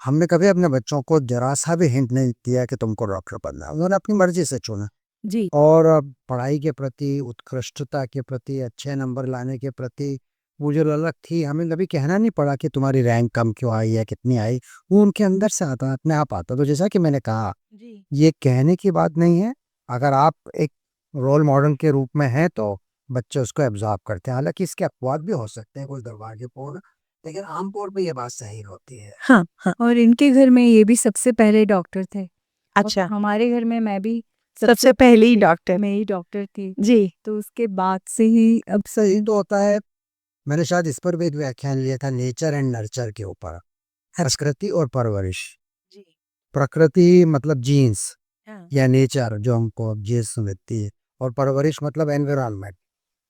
हमने कभी अपने बच्चों को जरा सा भी हिंट नहीं दिया कि तुमको डॉक्टर बनना है। उन्होंने अपनी मर्जी से चुना जी। और पढ़ाई के प्रति, उत्कृष्टता के प्रति, अच्छे नंबर लाने के प्रति वो जो ललक थी, हमें कभी कहना नहीं पड़ा कि तुम्हारी रैंक कम क्यों आई है, कितनी आई, वो उनके अंदर से आता, अपने आप आता। तो जैसा कि मैंने कहा, जी। ये कहने की बात नहीं है। अगर आप एक रोल मॉडल के रूप में हैं तो बच्चे उसको एब्जॉर्ब करते हैं। हालांकि इसके अपवाद भी हो सकते हैं, कुछ दुर्भाग्यपूर्ण, लेकिन आमतौर पे ये बात सही होती है। हाँ, हाँ। और इनके घर में ये भी सबसे पहले डॉक्टर थे और अच्छा, हमारे घर में मैं भी सबसे पहले ही डॉक्टर। मैं ही डॉक्टर थी। जी। तो उसके बाद से ही अब सही तो होता है। मैंने शायद इस पर भी एक व्याख्यान लिया था, नेचर एंड नर्चर के ऊपर, प्रकृति और परवरिश। जी। प्रकृति मतलब जीन्स हाँ। या नेचर जो हमको जीन्स मिलती है, और परवरिश मतलब एनवायरनमेंट।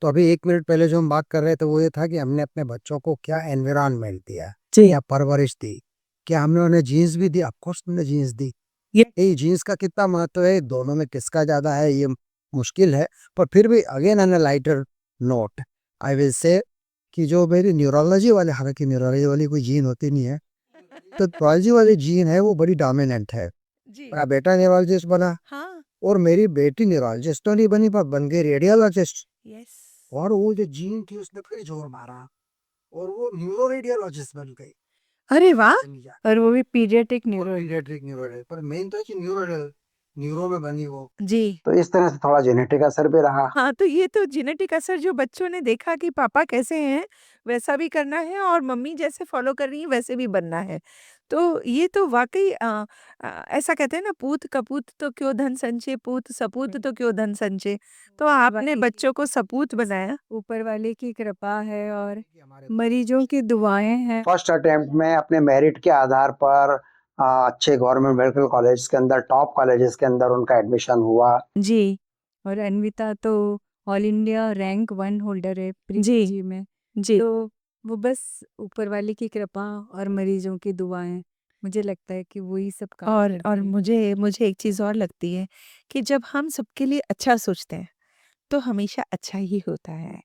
तो अभी 1 मिनट पहले जो हम बात कर रहे थे वो ये था कि हमने अपने बच्चों को क्या एनवायरनमेंट दिया, जी। क्या परवरिश दी, क्या हमने उन्हें जीन्स भी दी। ऑफकोर्स हमने जीन्स दी। ये ये जीन्स का कितना महत्व है, दोनों में किसका ज्यादा है, ये मुश्किल है। पर फिर भी again on a lighter note I will say कि जो मेरी न्यूरोलॉजी वाले, हालांकि न्यूरोलॉजी वाली कोई जीन होती नहीं है, तो न्यूरोलॉजी वाली जीन है वो बड़ी डोमिनेंट है। जी। मेरा बेटा न्यूरोलॉजिस्ट बना हाँ। और मेरी बेटी न्यूरोलॉजिस्ट तो नहीं बनी, पर बन गई रेडियोलॉजिस्ट। यस। और वो जो जीन थी उसने फिर जोर मारा और वो न्यूरो रेडियोलॉजिस्ट बन गई। अरे वाह! समझा? और वो भी पीडियाट्रिक और न्यूरो। पीडियाट्रिक न्यूरो, पर मेन तो है कि न्यूरो में बनी वो। जी। तो इस तरह से थोड़ा जेनेटिक असर भी रहा। हाँ, तो ये तो जेनेटिक असर जो बच्चों ने देखा कि पापा कैसे हैं, वैसा भी करना है और मम्मी जैसे फ़ॉलो कर रही हैं, वैसे भी बनना है। तो ये तो वाक़ई ऐसा कहते हैं ना, पूत कपूत तो क्यों धन संचय, पूत सपूत हुँ। तो क्यों धन संचय। तो आपने वाक़ई बच्चों को सपूत बनाया। ऊपर वाले की कृपा है और मरीजों की दुआएँ हैं। फर्स्ट अटेम्प्ट में अपने मेरिट के आधार पर अच्छे गवर्नमेंट मेडिकल कॉलेज के अंदर, टॉप कॉलेजेस के अंदर उनका एडमिशन हुआ। जी, और अन्विता तो ऑल इंडिया रैंक 1 होल्डर है जी, प्री-पीजी में। जी। तो वो बस ऊपर वाले की कृपा और मरीजों की दुआएँ, मुझे लगता है कि वो ही सब काम और करती हैं। मुझे मुझे एक चीज़ और लगती है कि जब हम सबके लिए अच्छा सोचते हैं, तो हमेशा अच्छा ही होता है।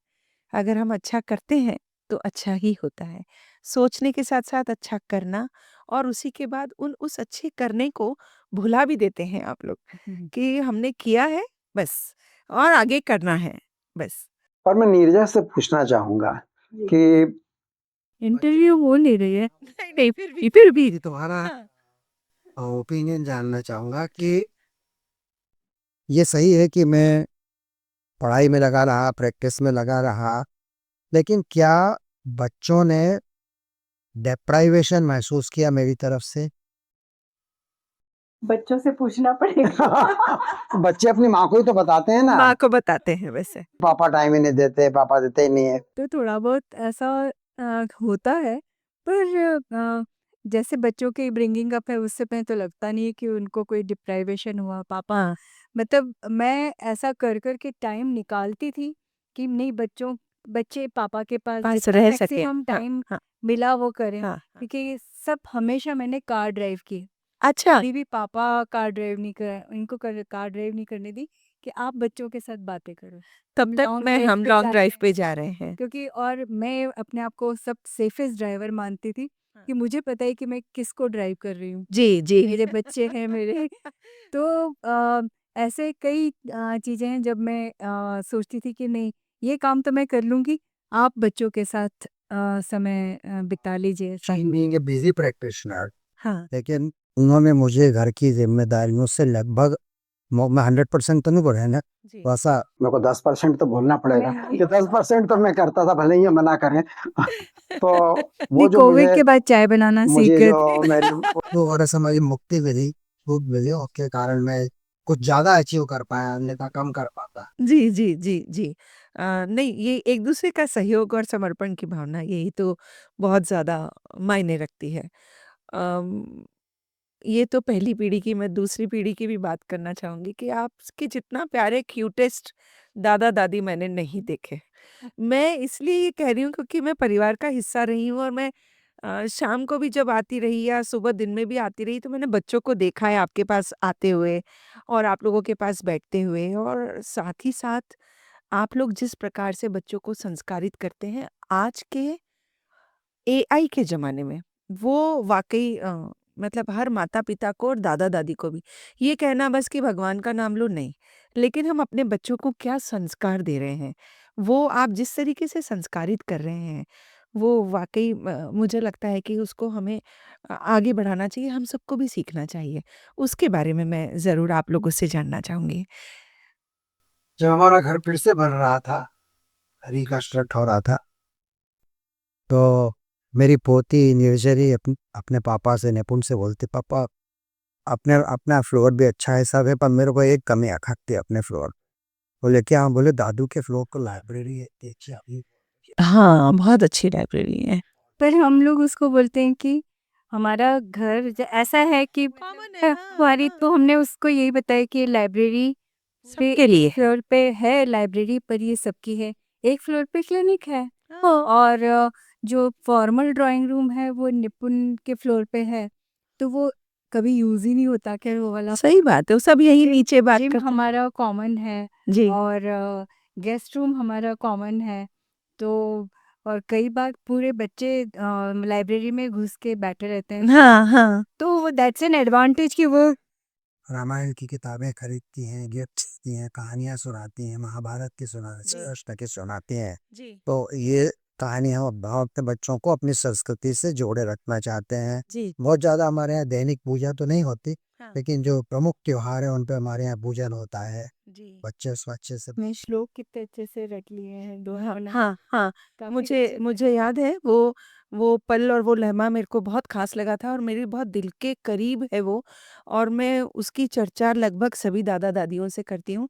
अगर हम अच्छा करते हैं, तो अच्छा ही होता है। सोचने के साथ-साथ अच्छा करना, और उसी के बाद उस अच्छे करने को भुला भी देते हैं आप लोग, हुँ। कि हमने किया है बस, और आगे करना है बस। पर मैं नीरजा से पूछना चाहूँगा कि इंटरव्यू हो नहीं रही है। नहीं, नहीं, फिर भी तुम्हारा हाँ। ओपिनियन जानना चाहूँगा कि ये सही है कि मैं पढ़ाई में लगा रहा, प्रैक्टिस में लगा रहा, लेकिन क्या बच्चों ने डेप्राइवेशन महसूस किया मेरी तरफ से? बच्चों से पूछना पड़ेगा। बच्चे अपनी माँ को ही तो बताते हैं ना, माँ को बताते हैं वैसे। पापा टाइम ही नहीं देते, पापा देते ही नहीं है। तो थोड़ा बहुत ऐसा होता है, पर जैसे बच्चों की ब्रिंगिंग अप है उससे पहले तो लगता नहीं है कि उनको कोई डिप्राइवेशन हुआ। पापा हाँ, मतलब मैं ऐसा कर कर के टाइम निकालती थी कि नहीं, बच्चे पापा के पास पास जितना रह सकें। मैक्सिमम हाँ, टाइम हाँ, मिला वो करें, हाँ, हाँ। क्योंकि सब हमेशा मैंने कार ड्राइव की। अच्छा, कभी भी पापा कार ड्राइव नहीं करने दी कि आप बच्चों के साथ बातें करो। तब तक हम जा लॉन्ग रहे ड्राइव हैं। पे जा रहे हैं। क्योंकि और मैं अपने आप को सब सेफेस्ट ड्राइवर मानती थी हाँ। कि मुझे पता है कि मैं किसको ड्राइव कर रही हूँ। जी, जी। मेरे बच्चे हैं मेरे। तो ऐसे कई चीज़ें हैं जब मैं सोचती थी कि नहीं, ये काम तो मैं कर लूँगी, आप बच्चों के साथ समय बिता लीजिए साथ में। बीइंग ए बिजी प्रैक्टिशनर, हाँ, लेकिन उन्होंने मुझे घर की जिम्मेदारियों से लगभग मैं 100% तो नहीं बोल रहा है ना, जी। वैसा मेरे को 10% तो बोलना पड़ेगा नहीं, कि 10% तो मैं करता था, भले ही ये मना करें। तो नहीं, वो जो कोविड के बाद चाय बनाना सीख मुझे गए जो थे। मेरी वो और समझ मुक्ति मिली, छूट मिली, उसके कारण मैं कुछ ज्यादा अचीव कर पाया, अन्यथा कम कर पाता। जी, जी, जी, जी। नहीं, ये एक-दूसरे का सहयोग और समर्पण की भावना, यही तो बहुत ज़्यादा मायने रखती है। अम, ये तो पहली पीढ़ी की, मैं दूसरी पीढ़ी की भी बात करना चाहूँगी कि आपके जितना प्यारे क्यूटेस्ट दादा-दादी मैंने नहीं देखे। मैं इसलिए ये कह रही हूँ क्योंकि मैं परिवार का हिस्सा रही हूँ, और मैं शाम को भी जब आती रही या सुबह दिन में भी आती रही, तो मैंने बच्चों को देखा है आपके पास आते हुए और आप लोगों के पास बैठते हुए, और साथ ही साथ आप लोग जिस प्रकार से बच्चों को संस्कारित करते हैं आज के एआई के ज़माने में, वो वाक़ई मतलब हर माता-पिता को और दादा-दादी को भी ये कहना बस कि भगवान का नाम लो, नहीं। लेकिन हम अपने बच्चों को क्या संस्कार दे रहे हैं, वो आप जिस तरीके से संस्कारित कर रहे हैं, वो वाक़ई मुझे लगता है कि उसको हमें आगे बढ़ाना चाहिए, हम सबको भी सीखना चाहिए। उसके बारे में मैं ज़रूर आप लोगों से जानना चाहूँगी। जब हमारा घर फिर से बन रहा था, रिकंस्ट्रक्ट हो रहा था, तो मेरी पोती निर्जरी अपने पापा से, निपुण से बोलती, पापा अपने अपना फ्लोर भी अच्छा है सब है, पर मेरे को एक कमी खटती है अपने फ्लोर। बोले क्या? बोले दादू के फ्लोर को लाइब्रेरी है, देखिए अभी। हाँ, बहुत अच्छी लाइब्रेरी है। पर हम लोग उसको बोलते हैं कि हमारा घर ऐसा है कि कॉमन है, हाँ, हमारी, हाँ। तो हमने उसको यही बताया कि लाइब्रेरी पे सबके लिए एक है। फ्लोर पे है लाइब्रेरी, पर ये सबकी है। एक फ्लोर पे क्लिनिक है। हाँ। और जो फॉर्मल ड्राइंग रूम है वो निपुण के फ्लोर पे है, तो वो कभी यूज ही नहीं होता, खैर वो वाला। सही बात है, वो सब यही नीचे बात जिम करते हैं। हमारा कॉमन है जी। और गेस्ट रूम हमारा कॉमन है। तो और कई बार पूरे बच्चे लाइब्रेरी में घुस के बैठे रहते हैं, हाँ, हाँ। तो दैट्स एन एडवांटेज कि वो रामायण की किताबें खरीदती हैं, गिफ्ट देती हैं, कहानियाँ सुनाती हैं, महाभारत की जी, कृष्ण की सुनाती हैं। जी, तो ये कहानी हम अपने बच्चों को अपनी संस्कृति से जोड़े रखना चाहते हैं। जी। बहुत ज़्यादा हमारे यहाँ दैनिक पूजा तो नहीं होती, हाँ, लेकिन जो प्रमुख त्योहार है उन पे हमारे यहाँ पूजन होता है। जी। बच्चे उसको अच्छे से मैं श्लोक कितने अच्छे से रट लिए हैं दोनों ने। हाँ, हाँ। काफ़ी मुझे अच्छे मुझे याद है वो पल और वो लम्हा मेरे को बहुत ख़ास लगा था और मेरे बहुत दिल के करीब है वो और मैं उसकी चर्चा लगभग सभी दादा-दादियों से करती हूँ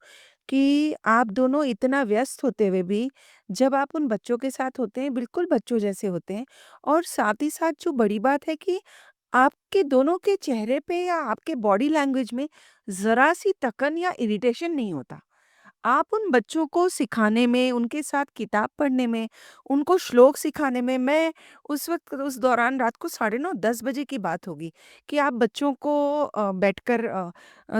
कि आप दोनों इतना व्यस्त होते हुए भी जब आप उन बच्चों के साथ होते हैं, बिल्कुल बच्चों जैसे होते हैं और साथ ही साथ जो बड़ी बात है कि आपके दोनों के चेहरे पे या आपके बॉडी लैंग्वेज में ज़रा-सी तकन या इरिटेशन नहीं होता। आप उन बच्चों को सिखाने में, उनके साथ किताब पढ़ने में, उनको श्लोक सिखाने में मैं उस वक़्त उस दौरान रात को साढ़े 9 10 बजे की बात होगी कि आप बच्चों को बैठकर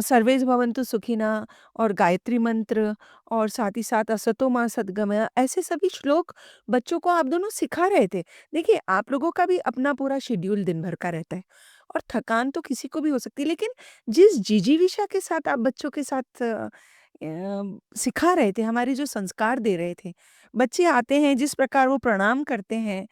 सर्वेश भवन्तु सुखिनः और गायत्री मंत्र और साथ ही साथ असतो मा सद्गमय ऐसे सभी श्लोक बच्चों को आप दोनों सिखा रहे थे। देखिए, आप लोगों का भी अपना पूरा शेड्यूल दिन भर का रहता है और थकान तो किसी को भी हो सकती है, लेकिन जिस जिजीविषा के साथ आप बच्चों के साथ सिखा रहे थे, हमारे जो संस्कार दे रहे थे। बच्चे आते हैं, जिस प्रकार वो प्रणाम करते हैं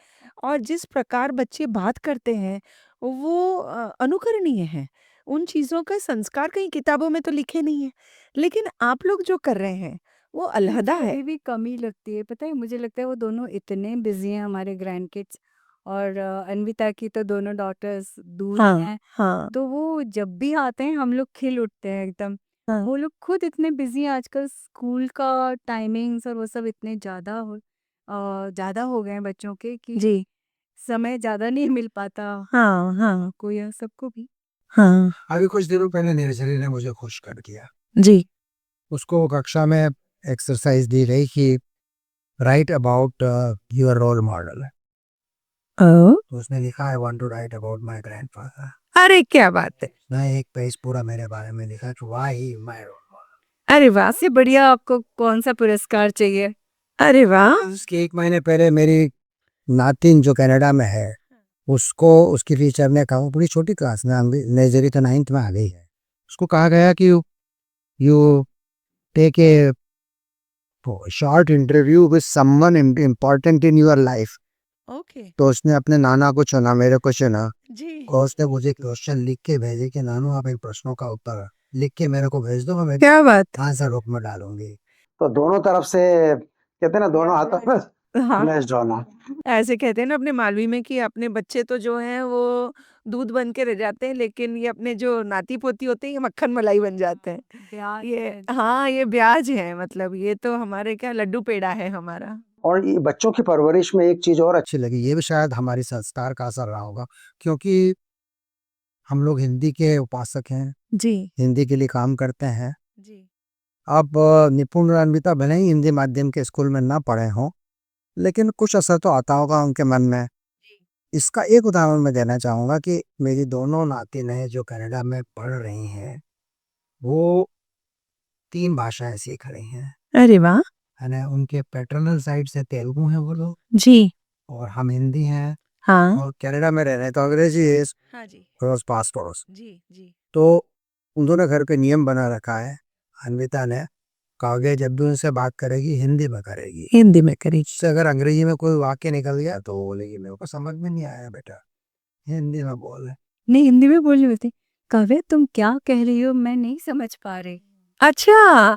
और जिस प्रकार बच्चे बात करते हैं, वो अनुकरणीय है। उन चीज़ों का संस्कार कहीं किताबों में तो लिखे नहीं हैं, लेकिन आप लोग जो कर रहे हैं, वो अलहदा मुझे है। अभी भी कमी लगती है, पता है मुझे लगता है वो दोनों इतने बिज़ी हैं हमारे ग्रैंड किड्स और अन्विता की तो दोनों डॉटर्स दूर ही हाँ, हैं, हाँ, तो वो जब भी आते हैं हम लोग खिल उठते हैं एकदम। हाँ। वो लोग खुद इतने बिज़ी हैं आजकल स्कूल का टाइमिंग्स और वो सब इतने ज़्यादा हो गए हैं बच्चों के कि जी। समय ज़्यादा नहीं मिल पाता हाँ, हाँ, को या सबको भी। हाँ। अभी कुछ दिनों पहले नर्सरी ने मुझे खुश कर दिया। जी। उसको कक्षा में एक्सरसाइज दी गई कि write about your role model. Oh! तो उसने लिखा I want to write about my grandfather. अरे क्या बात है! मैं एक पेज पूरा मेरे बारे में लिखा कि व्हाई ही माय रोल अरे वाह! इससे बढ़िया आपको कौन-सा पुरस्कार चाहिए? अरे वाह! मॉडल। उसके 1 महीने पहले मेरी नातिन जो कनाडा में है, उसको उसकी टीचर ने कहा, वो बड़ी छोटी क्लास में नर्सरी तो 9th में आ गई है। उसको कहा गया कि you take a short interview with someone important in your life. Okay. तो उसने अपने नाना को चुना, मेरे को चुना जी। और उसने मुझे क्वेश्चन लिख के भेजे कि नानू आप इन प्रश्नों का उत्तर लिख के मेरे को भेज दो, मैं क्या बात! आंसर बुक में डालूंगी। तो दोनों तरफ से कहते हैं ना, दोनों हाथों में हाँ, मैच होना। ऐसे कहते हैं ना अपने मालवी में कि अपने बच्चे तो जो हैं वो दूध बन के रह जाते हैं, लेकिन ये अपने जो नाती-पोती होते हैं, ये मक्खन मलाई बन जाते हैं। ब्याज ये है। हाँ, ये ब्याज है मतलब ये तो हमारे क्या लड्डू पेड़ा है हमारा। और ये बच्चों की परवरिश में एक चीज और अच्छी लगी, ये भी शायद हमारी संस्कार का असर रहा होगा, क्योंकि हम लोग हिंदी के उपासक हैं, जी, हिंदी के लिए काम करते हैं। जी। अब निपुण और अन्विता भले ही हिंदी माध्यम के स्कूल में ना पढ़े हों, लेकिन कुछ असर तो आता होगा उनके मन में। जी। इसका एक उदाहरण मैं देना चाहूँगा कि मेरी दोनों नातिनें जो कनाडा में पढ़ रही हैं, वो 3 भाषाएँ सीख रही हैं। अरे वाह! है ना? उनके पैटर्नल साइड से तेलुगु हैं वो लोग जी, और हम हिंदी हैं हाँ। और कनाडा में रह रहे हैं तो अंग्रेज़ी इज़ हाँ जी। क्रॉस पास-पड़ोस। जी, जी। तो उन्होंने घर पे नियम बना रखा है, अन्विता ने, कहा कि जब भी उनसे बात करेगी हिंदी में करेगी। हिंदी में करी। उससे अगर अंग्रेजी में कोई वाक्य निकल गया तो वो बोलेगी मेरे को समझ में नहीं आया बेटा, हिंदी में बोल। नहीं, हिंदी में बोल रही होती, "काव्या तुम क्या कह रही हो? मैं नहीं समझ पा रही।" अच्छा!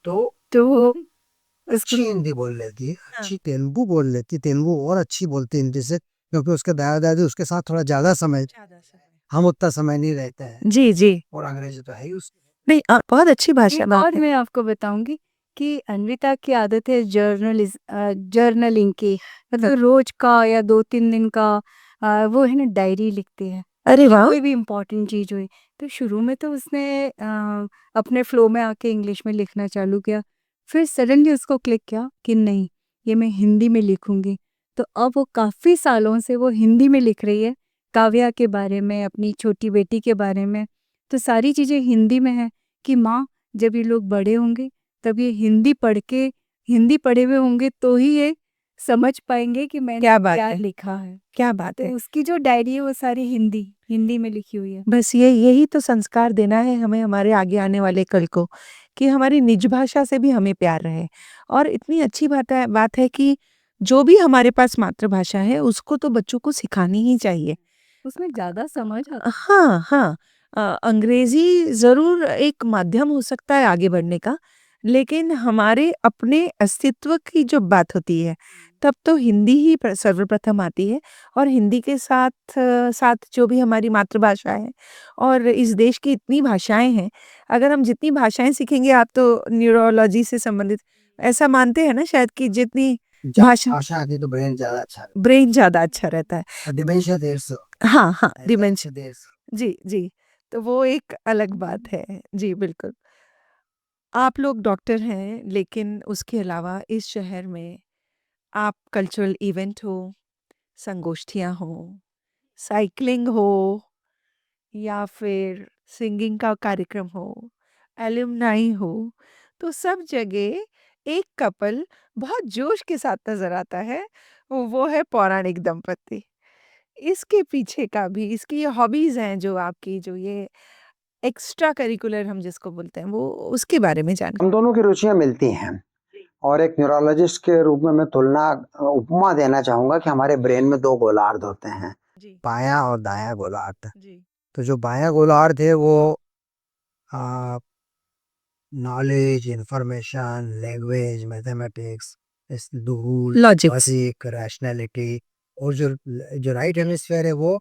तो तो वो उसको अच्छी हिंदी बोल लेती है, हाँ। अच्छी तेलुगु बोल लेती है, तेलुगु और अच्छी बोलती है हिंदी से, क्योंकि उसके दादा-दादी उसके साथ थोड़ा ज़्यादा समय, ज़्यादा समय। हम उतना समय नहीं रहते हैं जी, जी। और अंग्रेजी तो है ही उसकी। नहीं बहुत अच्छी भाषा एक बात और है। मैं आपको बताऊँगी कि अन्विता की आदत है जर्नलिंग की। मतलब रोज़ का या 2-3 दिन का वो है ना डायरी लिखती है। अरे वाह! कोई भी इम्पोर्टेंट चीज़ हुई। तो शुरू में तो उसने अपने फ्लो में आके इंग्लिश में लिखना चालू किया। फिर सडनली उसको क्लिक किया कि नहीं, ये मैं हिंदी में लिखूँगी। तो अब वो काफ़ी सालों से वो हिंदी में लिख रही है, काव्या के बारे में, अपनी छोटी बेटी के बारे में। तो सारी चीज़ें हिंदी में हैं कि माँ, जब ये लोग बड़े होंगे, तब ये हिंदी पढ़े हुए होंगे तो ही ये समझ पाएँगे कि मैंने क्या बात क्या है! लिखा है। क्या बात तो है! उसकी जो डायरी है वो सारी हिंदी में लिखी हुई है। बस यही तो संस्कार देना है हमें हमारे आगे आने वाले कल को, कि हमारी निज भाषा से भी हमें प्यार रहे। और इतनी अच्छी बात है कि जो भी हमारे पास मातृभाषा है, उसको तो बच्चों को सिखानी ही चाहिए। उसमें ज़्यादा समझ आता है। हाँ, हाँ। अंग्रेज़ी ज़रूर एक माध्यम हो सकता है आगे बढ़ने का, लेकिन हमारे अपने अस्तित्व की जो बात होती है, तब तो हिंदी ही सर्वप्रथम आती है और हिंदी के साथ साथ जो भी हमारी मातृभाषा है और इस देश की इतनी भाषाएँ हैं, अगर हम जितनी भाषाएँ सीखेंगे आप तो न्यूरोलॉजी से संबंधित ऐसा मानते हैं ना शायद कि जितनी भाषा भाषा आती तो ब्रेन ज्यादा अच्छा ब्रेन ज़्यादा अच्छा रहता है। डिमेंशिया देर से हाँ, हाँ, डिमेंशिया डिमेंशिया देर से जी, जी। तो वो एक अलग बात है। जी, बिल्कुल। आप लोग डॉक्टर हैं, लेकिन उसके अलावा इस शहर में आप कल्चरल इवेंट हो, संगोष्ठियाँ हों, साइक्लिंग हो या फिर सिंगिंग का कार्यक्रम हो, एलुमनाई हो, तो सब जगह एक कपल बहुत जोश के साथ नज़र आता है, वो है पौराणिक दंपति। इसके पीछे का भी इसकी ये हॉबीज़ हैं जो आपकी जो ये एक्स्ट्रा करिकुलर हम जिसको बोलते हैं, वो उसके बारे में जान हम दोनों की रुचियां मिलती हैं और एक न्यूरोलॉजिस्ट के रूप में मैं उपमा देना चाहूंगा कि हमारे ब्रेन में दो गोलार्ध होते हैं, जी, बायां और दायां गोलार्ध। जी। तो जो बायां गोलार्ध है वो knowledge, information, language, mathematics, rule, logic. Logic, rationality. और जो राइट हेमिस्फीयर है वो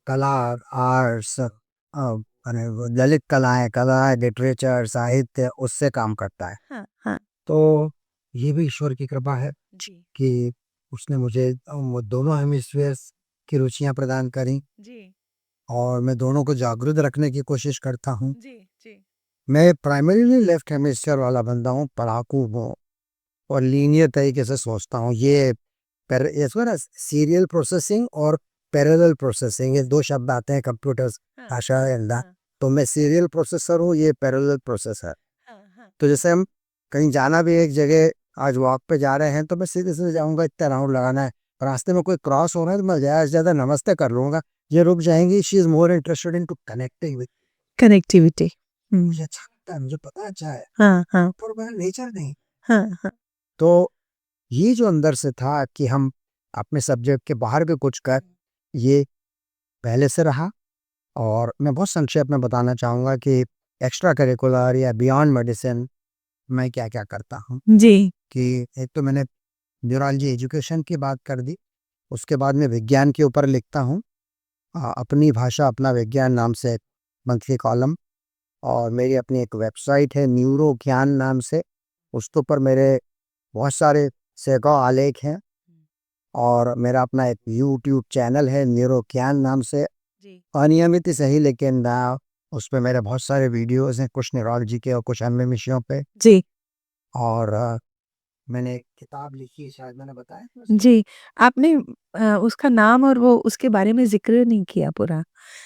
कला, आर्ट्स, वो ललित कलाएं, लिटरेचर, साहित्य, उससे काम करता है। हाँ, हाँ। तो ये भी ईश्वर की कृपा है जी, कि उसने मुझे वो दोनों हेमिस्फीयर्स की रुचियां प्रदान करी जी, और मैं दोनों को जागरूक रखने की कोशिश करता हूँ। जी, जी। मैं प्राइमरीली लेफ्ट हेमिस्फीयर वाला बंदा हूँ, पढ़ाकू हूँ और लीनियर तरीके से सोचता हूँ। ये इसको ना सीरियल प्रोसेसिंग और पैरेलल प्रोसेसिंग, ये दो शब्द आते हैं कंप्यूटर्स हाँ, भाषा हाँ, के अंदर। हाँ, तो मैं सीरियल प्रोसेसर हूँ, ये पैरेलल प्रोसेसर। हाँ, हाँ। तो जैसे हम कहीं जाना भी है एक जगह, आज वॉक पे जा रहे हैं तो मैं सीधे सीधे जाऊंगा, इतना राउंड लगाना है। रास्ते में कोई क्रॉस हो रहा है तो मैं ज़्यादा से ज़्यादा नमस्ते कर लूंगा। ये रुक जाएंगी, she is more interested in to connecting with. Connectivity. मुझे अच्छा लगता है, मुझे पता अच्छा है, हाँ, हाँ, पर मेरा नेचर नहीं। हाँ, हाँ। तो ये जो अंदर से था कि हम अपने सब्जेक्ट के बाहर भी कुछ कर, ये पहले से रहा। और मैं बहुत संक्षेप में बताना चाहूँगा कि एक्स्ट्रा करिकुलर या बियॉन्ड मेडिसिन मैं क्या क्या करता हूँ। जी, कि एक तो मैंने न्यूरोलॉजी एजुकेशन की बात कर दी, उसके बाद मैं विज्ञान के ऊपर लिखता हूँ। अपनी भाषा अपना विज्ञान नाम से एक मंथली कॉलम, और मेरी अपनी एक वेबसाइट है न्यूरो ज्ञान नाम से, उसके ऊपर मेरे बहुत सारे सैकड़ों आलेख हैं। और मेरा अपना एक यूट्यूब चैनल है न्यूरो ज्ञान नाम से, जी, अनियमित ही सही लेकिन उस पे मेरे बहुत सारे वीडियोस हैं, कुछ न्यूरोलॉजी के और कुछ अन्य विषयों पे। जी, और मैंने एक किताब लिखी है, शायद मैंने बताया था उसके जी। आपने उसका नाम और वो उसके बारे में ज़िक्र नहीं किया पूरा,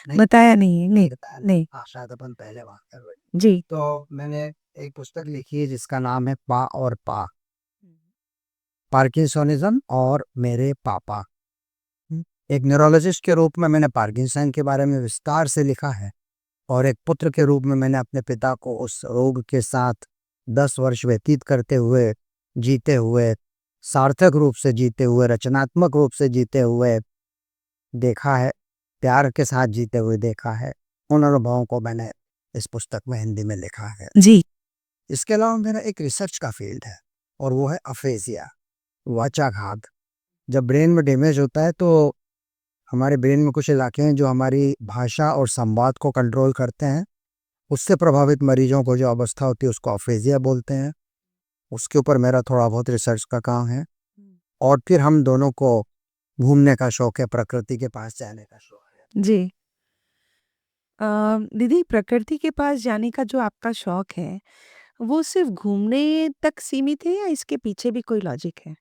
नहीं बताया नहीं है, नहीं, बताया नहीं। नहीं। हाँ, शायद अपन पहले बात कर रहे थे। जी। तो मैंने एक पुस्तक लिखी है जिसका नाम है पा और पा, पार्किंसोनिज्म और मेरे पापा। एक न्यूरोलॉजिस्ट के रूप में मैंने पार्किंसन के बारे में विस्तार से लिखा है, और एक पुत्र के रूप में मैंने अपने पिता को उस रोग के साथ 10 वर्ष व्यतीत करते हुए, जीते हुए, सार्थक रूप से जीते हुए, रचनात्मक रूप से जीते हुए देखा है, प्यार के साथ जीते हुए देखा है। उन अनुभवों को मैंने इस पुस्तक में हिंदी में लिखा है। जी, इसके अलावा मेरा एक रिसर्च का फील्ड है और वो है अफेजिया, वाचाघात। जब ब्रेन में डैमेज होता है तो हमारे ब्रेन में कुछ इलाके हैं जो हमारी भाषा और संवाद को कंट्रोल करते हैं। उससे प्रभावित मरीजों को जो अवस्था होती है उसको अफेजिया बोलते हैं। उसके ऊपर मेरा थोड़ा बहुत रिसर्च का काम है। और फिर हम दोनों को घूमने का शौक है, प्रकृति के पास जाने का शौक है। जी। अ, दीदी प्रकृति के पास जाने का जो आपका शौक है, वो सिर्फ़ घूमने तक सीमित है या इसके पीछे भी कोई लॉजिक है?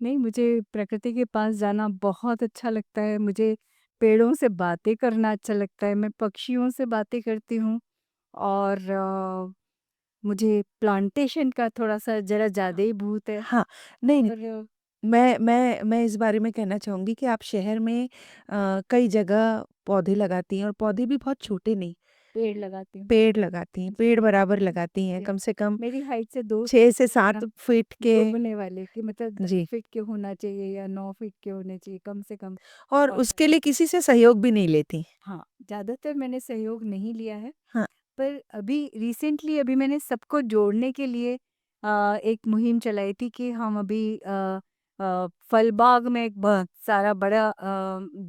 नहीं, मुझे प्रकृति के पास जाना बहुत अच्छा लगता है, मुझे पेड़ों से बातें करना अच्छा लगता है, मैं पक्षियों से बातें करती हूँ और मुझे प्लांटेशन का थोड़ा-सा ज़रा ज़्यादा ही भूत है हाँ, नहीं, नहीं। और मैं इस बारे में कहना चाहूँगी कि आप शहर में कई जगह पौधे लगाती हैं और पौधे भी बहुत छोटे नहीं, पेड़ लगाती हूँ। पेड़ लगाती हैं, पेड़ बराबर लगाती हैं, जी, कम से कम मेरी हाइट से 2 6 से ना 7 फीट के। दुगने वाले कि मतलब 10 जी, फीट के होना चाहिए या 9 फीट के होने चाहिए कम से कम। और और उसके लिए किसी से सहयोग भी नहीं लेती। हाँ, ज़्यादातर मैंने सहयोग नहीं लिया है, हाँ, पर अभी रिसेंटली अभी मैंने सबको जोड़ने के लिए एक मुहिम चलाई थी कि हम अभी फल बाग में एक बहुत सारा बड़ा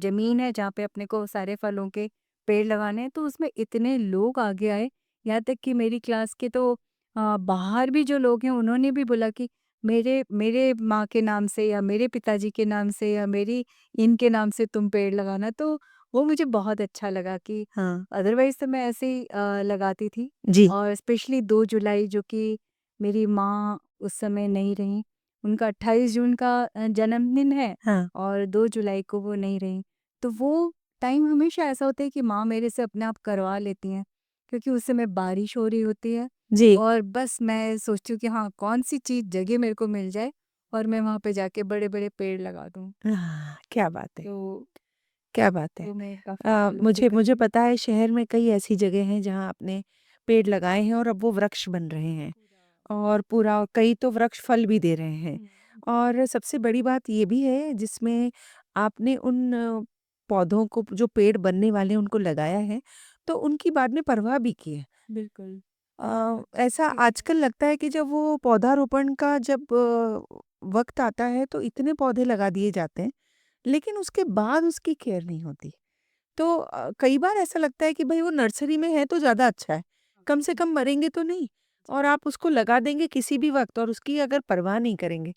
ज़मीन है जहाँ पे अपने को सारे फलों के पेड़ लगाने हैं, तो उसमें इतने लोग आगे आए, यहाँ तक कि मेरी क्लास के तो बाहर भी जो लोग हैं उन्होंने भी बोला कि मेरे मेरे माँ के नाम से या मेरे पिताजी के नाम से या मेरी इनके नाम से तुम पेड़ लगाना। तो वो मुझे बहुत अच्छा लगा कि हाँ। अदरवाइज़ तो मैं ऐसे ही लगाती थी। जी। और स्पेशली 2 जुलाई जो कि मेरी माँ उस समय नहीं रहीं, उनका 28 जून का जन्मदिन है हाँ। और 2 जुलाई को वो नहीं रहीं। तो वो टाइम हमेशा ऐसा होता है कि माँ मेरे से अपने आप करवा लेती हैं, क्योंकि उस समय बारिश हो रही होती है जी। और बस मैं सोचती हूँ कि हाँ, कौन-सी चीज़ जगह मेरे को मिल जाए और मैं वहाँ पे जाके बड़े-बड़े पेड़ लगा दूँ। क्या बात है! तो क्या बात है! मैं काफ़ी सालों से मुझे कर मुझे रही हूँ। पता है शहर में कई ऐसी जगह हैं जहाँ आपने पेड़ लगाए हैं और अब वो वृक्ष बन रहे हैं और पूरा कई तो वृक्ष फल भी दे रहे हैं। और सबसे बड़ी बात ये भी है जिसमें आपने उन पौधों को जो पेड़ बनने वाले हैं उनको लगाया है, तो उनकी बाद में परवाह भी की है। बिल्कुल। ऐसा आजकल लगता है कि जब वो पौधारोपण का जब वक़्त आता है तो इतने पौधे लगा दिए जाते हैं, लेकिन उसके बाद उसकी केयर नहीं होती। तो कई बार ऐसा लगता है कि भई वो नर्सरी में है तो ज़्यादा अच्छा है, कम से कम मरेंगे तो नहीं और आप उसको लगा देंगे किसी भी वक़्त और उसकी अगर परवाह नहीं करेंगे,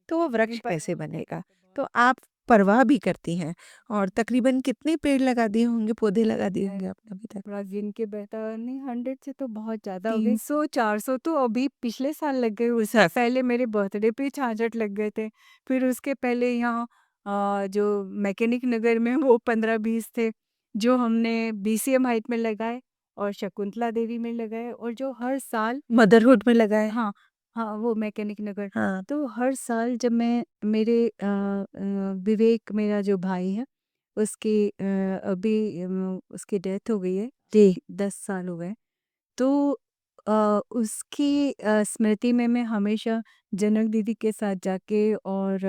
तो वो वृक्ष कैसे बनेगा? तो आप परवाह भी करती हैं और तकरीबन कितने पेड़ लगा दिए होंगे, पौधे लगा दिए होंगे आपने अभी तक? थोड़ा गिन के बता नहीं 100 से तो बहुत ज़्यादा हो गए। 300 300-400 तो अभी पिछले साल लग गए, उससे पहले मेरे बर्थडे पे 66 लग गए थे। फिर उसके पहले यहाँ जो मैकेनिक नगर में वो 15-20 थे, जो हमने बीसीएम हाइट में लगाए और शकुंतला देवी में लगाए और जो हर साल मदरहुड में लगाए। हाँ, हाँ, वो मैकेनिक नगर। हाँ। तो हर साल जब मैं मेरे विवेक मेरा जो भाई है, उसकी अभी उसकी डेथ हो गई है, जी। 10 साल हो गए। तो उसकी स्मृति में मैं हमेशा जनक दीदी के साथ जाके और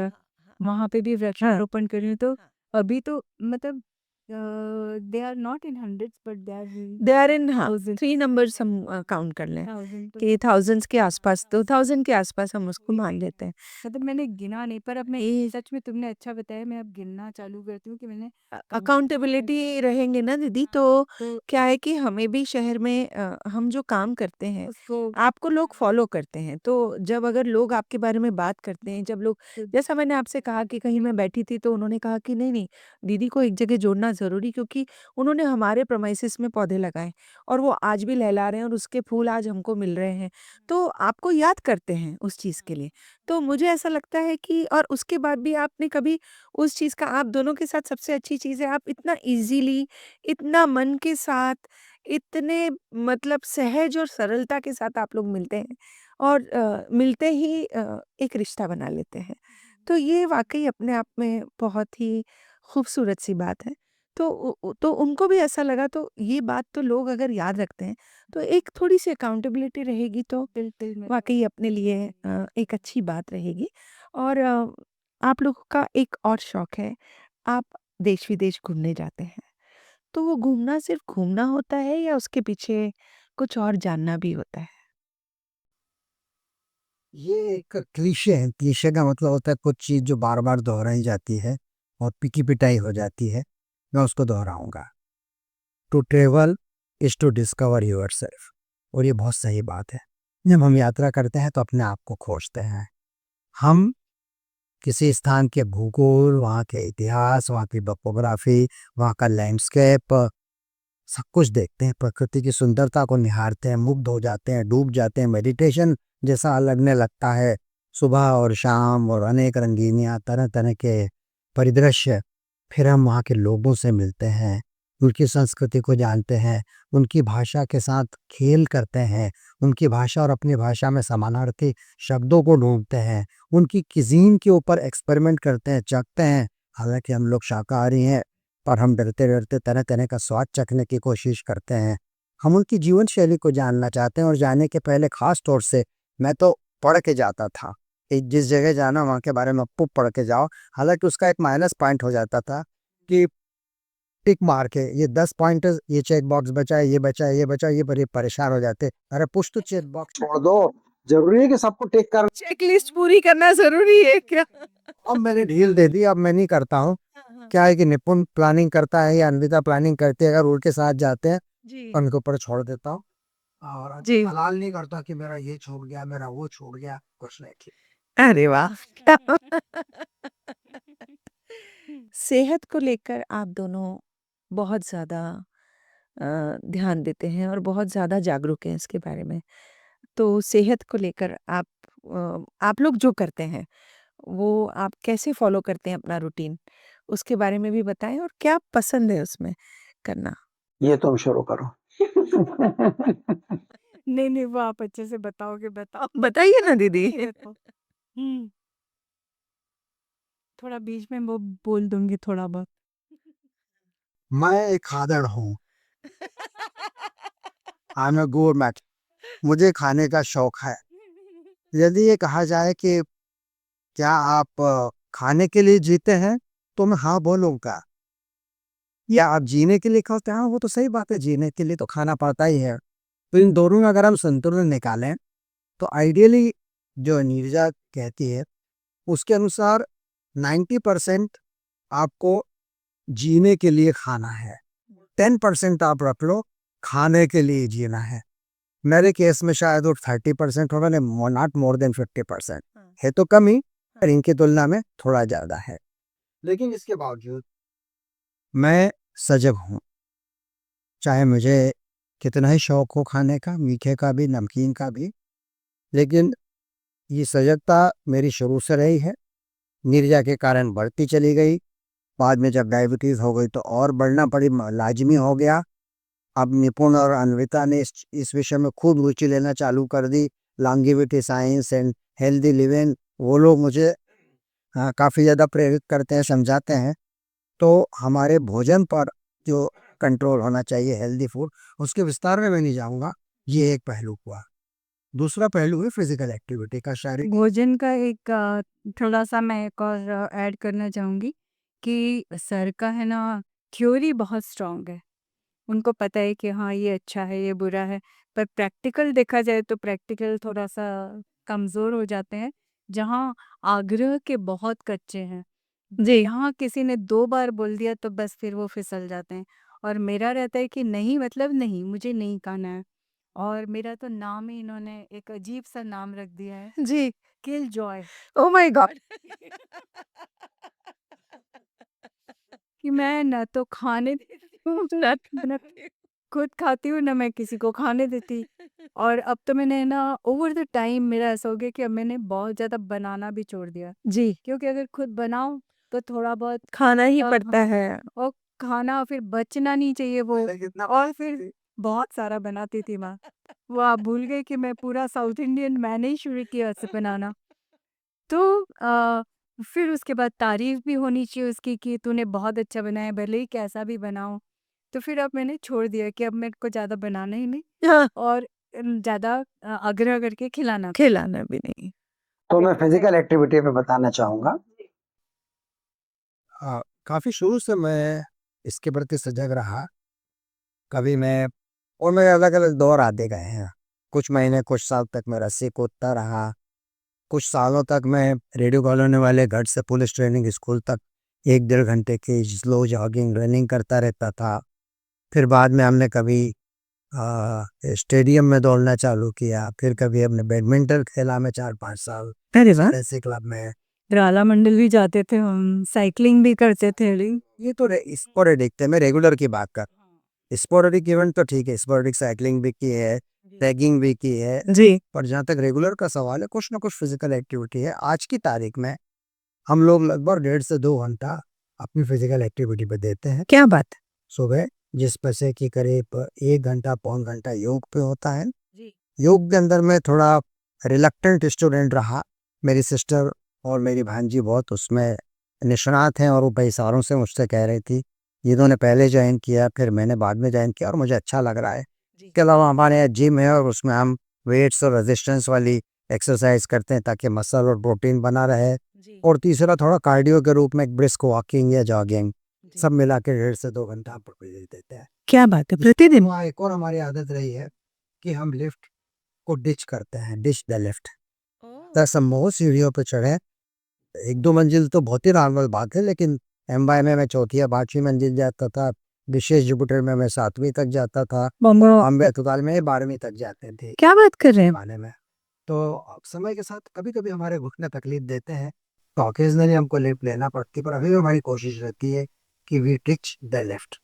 वहाँ पे भी हाँ। वृक्षारोपण कर रही हूँ। तो अभी तो मतलब they are not in hundreds but they are in they are in हाँ, थाउज़ेंड 3 नंबर्स हम काउंट कर लें थाउज़ेंड तो कि थाउज़ेंड्स के आस-पास 2000 के आस-पास हम उसको मान लेते हैं। मतलब मैंने गिना नहीं, पर अब मैं ये सच में तुमने अच्छा बताया, मैं अब गिनना चालू करती हूँ कि मैंने कम से कम अकाउंटेबिलिटी रहेंगे ना दीदी तो तो क्या है कि हमें भी शहर में हम जो काम करते हैं उसको आपको लोग फॉलो करते हैं तो जब अगर लोग आपके बारे में बात करते हैं जब लोग जैसा मैंने आपसे कहा कि कहीं मैं बैठी थी तो उन्होंने कहा कि नहीं नहीं दीदी को एक जगह जोड़ना ज़रूरी क्योंकि उन्होंने हमारे प्रेमाइसेस में पौधे लगाए और वो आज भी लहला रहे हैं और उसके फूल आज हमको मिल रहे हैं तो आपको याद करते हैं उस चीज़ के लिए तो मुझे ऐसा लगता है कि और उसके बाद भी आपने कभी उस चीज़ का आप दोनों के साथ सबसे अच्छी चीज़ है आप इतना ईज़िली, इतना मन के साथ, इतने मतलब सहज और सरलता के साथ आप लोग मिलते हैं और मिलते ही एक रिश्ता बना लेते हैं। तो ये वाक़ई अपने आप में बहुत ही खूबसूरत सी बात है। तो तो उनको भी ऐसा लगा तो ये बात तो लोग अगर याद रखते हैं, तो एक थोड़ी-सी अकाउंटेबिलिटी रहेगी तो बिल्कुल मैं वाक़ई अपने लिए एक अच्छी बात रहेगी और आप लोगों का एक और शौक है, आप देश-विदेश घूमने जाते हैं। तो वो घूमना सिर्फ़ घूमना होता है या उसके पीछे कुछ और जानना भी होता है? ये एक क्लीशे है। क्लीशे का मतलब होता है कुछ चीज़ जो बार-बार दोहराई जाती है और पिकी-पिटाई हो जाती है, मैं उसको दोहराऊँगा। To travel is to discover yourself और ये बहुत सही बात है। जब हम यात्रा करते हैं तो अपने आप को खोजते हैं। हम किसी स्थान के भूगोल, वहाँ के इतिहास, वहाँ की टोपोग्राफ़ी, वहाँ का लैंडस्केप सब कुछ देखते हैं, प्रकृति की सुंदरता को निहारते हैं, मुग्ध हो जाते हैं, डूब जाते हैं, मेडिटेशन जैसा लगने लगता है। सुबह और शाम और अनेक रंगीनियाँ, तरह-तरह के परिदृश्य, फिर हम वहाँ के लोगों से मिलते हैं, उनकी संस्कृति को जानते हैं, उनकी भाषा के साथ खेल करते हैं, उनकी भाषा और अपनी भाषा में समानार्थी शब्दों को ढूँढते हैं, उनकी cuisine के ऊपर एक्सपेरिमेंट करते हैं, चखते हैं। हालाँकि हम लोग शाकाहारी हैं, पर हम डरते-डरते तरह-तरह का स्वाद चखने की कोशिश करते हैं। हम उनकी जीवन शैली को जानना चाहते हैं और जाने के पहले ख़ास तौर से मैं तो पढ़ के जाता था कि जिस जगह जाना वहाँ के बारे में खूब पढ़ के जाओ। हालाँकि उसका एक माइनस पॉइंट हो जाता था कि टिक मार के ये 10 पॉइंट, ये चेक बॉक्स बचा है, ये बचा है, ये बचा है, ये बड़े परेशान हो जाते। अरे पुश तो चेक बॉक्स छोड़ दो, जरूरी है कि सबको टिक करना। चेकलिस्ट पूरी करना ज़रूरी है क्या? अब मैंने ढील दे दी, अब मैं नहीं करता हूँ। क्या है कि निपुण प्लानिंग करता है या अन्विता प्लानिंग करती है, अगर उनके साथ जाते हैं जी। उनके ऊपर छोड़ देता हूँ। और जी। हलाल नहीं करता कि मेरा ये छूट गया, मेरा वो छूट गया, कुछ नहीं। अरे वाह! सेहत को लेकर आप दोनों बहुत ज़्यादा ध्यान देते हैं और बहुत ज़्यादा जागरूक हैं इसके बारे में। तो सेहत को लेकर आप लोग जो करते हैं, वो आप कैसे फ़ॉलो करते हैं अपना रूटीन? उसके बारे में भी बताएँ और क्या पसंद है उसमें करना? ये तुम शुरू करो। नहीं, नहीं, वो आप अच्छे से बताओगे, बताओ। बताइए ना दीदी। बताओ। हुँ। थोड़ा बीच में वो बोल दूँगी थोड़ा बहुत। मैं एक खादड़ हूँ, आई एम अ गोरमैट। मुझे खाने का शौक है। यदि ये कहा जाए कि क्या आप खाने के लिए जीते हैं, तो मैं हाँ बोलूँगा। या आप जीने के लिए खाते हैं, हाँ वो तो सही बात है, जीने के लिए तो खाना पड़ता ही है। तो इन दोनों में अगर हम संतुलन निकालें, तो आइडियली जो नीरजा कहती है, उसके अनुसार 90% आपको जीने के लिए खाना है, 10% आप रख लो खाने के लिए जीना है। मेरे केस में शायद वो 30% होगा, नॉट मोर देन 50%। है तो कम ही, पर इनकी तुलना में थोड़ा ज़्यादा है। लेकिन इसके बावजूद मैं सजग हूँ, चाहे मुझे कितना ही शौक हो खाने का, मीठे का भी, नमकीन का भी। लेकिन ये सजगता मेरी शुरू से रही है, नीरजा के कारण बढ़ती चली गई। बाद में जब डायबिटीज़ हो गई तो और बढ़ना पड़ी, लाजमी हो गया। अब निपुण और अन्विता ने इस विषय में खूब रुचि लेना चालू कर दी, longevity science and healthy living. वो लोग मुझे काफ़ी ज़्यादा प्रेरित करते हैं, समझाते हैं। तो हमारे भोजन पर जो कंट्रोल होना चाहिए, हेल्दी फूड, उसके विस्तार में मैं नहीं जाऊँगा। ये एक पहलू हुआ। दूसरा पहलू है फिजिकल एक्टिविटी का, शारीरिक। भोजन का एक थोड़ा-सा मैं एक और ऐड करना चाहूँगी कि सर का है ना, थ्योरी बहुत स्ट्रॉन्ग है। उनको पता है कि हाँ, ये अच्छा है, ये बुरा है, पर प्रैक्टिकल देखा जाए तो प्रैक्टिकल थोड़ा-सा कमज़ोर हो जाते हैं, जहाँ आग्रह के बहुत कच्चे हैं। जी। यहाँ किसी ने 2 बार बोल दिया तो बस फिर वो फिसल जाते हैं और मेरा रहता है कि नहीं मतलब नहीं, मुझे नहीं खाना है। और मेरा तो नाम ही इन्होंने एक अजीब-सा नाम रख दिया है, जी। किल जॉय। Oh my God! कि मैं ना तो खाने देती हूँ, ना खुद खाती हूँ, ना मैं किसी को खाने देती। और अब तो मैंने ना ओवर द टाइम मेरा ऐसा हो गया कि अब मैंने बहुत ज़्यादा बनाना भी छोड़ दिया। जी, क्योंकि अगर खुद बनाओ तो थोड़ा बहुत खाना ही पड़ता हाँ, है। और खाना फिर बचना नहीं चाहिए वो। और फिर बहुत सारा बनाती थी माँ। वो आप भूल गए कि मैं पूरा साउथ इंडियन मैंने ही शुरू किया से बनाना। तो फिर उसके बाद तारीफ़ भी होनी चाहिए उसकी कि तूने बहुत अच्छा बनाया, भले ही कैसा भी बनाओ। तो फिर अब मैंने छोड़ दिया कि अब मेरे को ज़्यादा बनाना ही नहीं हाँ, और ज़्यादा आग्रह करके खिलाना भी। खिलाना भी नहीं। तो मैं फिजिकल एक्टिविटी पे बताना चाहूँगा। काफ़ी शुरू से मैं इसके प्रति सजग रहा। कभी मैं और मेरे अलग-अलग दौर आते गए हैं। कुछ महीने, कुछ साल तक मैं रस्सी कूदता रहा। कुछ सालों तक मैं रेडियो कॉलोनी वाले घर से पुलिस ट्रेनिंग स्कूल तक 1 डेढ़ घंटे की स्लो जॉगिंग, रनिंग करता रहता था। फिर बाद में हमने कभी स्टेडियम में दौड़ना चालू किया। फिर कभी हमने बैडमिंटन खेला मैं 4-5 साल, अरे वाह! ऐसे क्लब में। राला मंडल भी जाते थे हम, साइक्लिंग भी करते थे। ये तो स्पोरेडिक थे, मैं रेगुलर की बात कर। स्पोरेडिक इवेंट तो ठीक है, स्पोरेडिक साइक्लिंग भी की है, ट्रैकिंग भी की है, जी, पर जहाँ तक रेगुलर का सवाल है, कुछ ना कुछ फिजिकल एक्टिविटी है। आज की तारीख में हम लोग लगभग 1.5 से 2 घंटा अपनी फिजिकल एक्टिविटी पे देते हैं। क्या बात! सुबह जिस पर से कि करीब 1 घंटा, पौन घंटा योग पे होता है। जी। योग के अंदर मैं थोड़ा रिलक्टेंट स्टूडेंट रहा। मेरी सिस्टर और मेरी भांजी बहुत उसमें निष्णात हैं और वो बेइशारों से मुझसे कह रही थी, जिन्होंने पहले ज्वाइन किया, फिर मैंने बाद में ज्वाइन किया और मुझे अच्छा लग रहा है। जी। इसके अलावा हमारे यहाँ जिम है और उसमें हम वेट्स और रेजिस्टेंस वाली एक्सरसाइज करते हैं ताकि मसल और प्रोटीन बना रहे। जी। और तीसरा थोड़ा कार्डियो के रूप में एक ब्रिस्क वॉकिंग या जॉगिंग। सब मिला के 1.5 से 2 घंटा हम भेज देते हैं। क्या बात है, प्रतिदिन? वहाँ एक और हमारी आदत रही है कि हम लिफ्ट को डिच करते हैं, डिच द लिफ्ट। असंभव सीढ़ियों पे चढ़े, 1-2 मंजिल तो बहुत ही नॉर्मल बात है, लेकिन एमवाई में मैं 4थी या 5वीं मंजिल जाता था, विशेष जुपिटर में मैं 7वीं तक जाता था, बॉम्बे अस्पताल में 12वीं तक जाते थे क्या बात कर रहे हैं? माने में। तो समय के साथ कभी कभी हमारे घुटने तकलीफ देते हैं, तो ऑकेजनली हमको लिफ्ट लेना पड़ती है, पर अभी भी हमारी कोशिश रहती है कि वी टिच द लिफ्ट।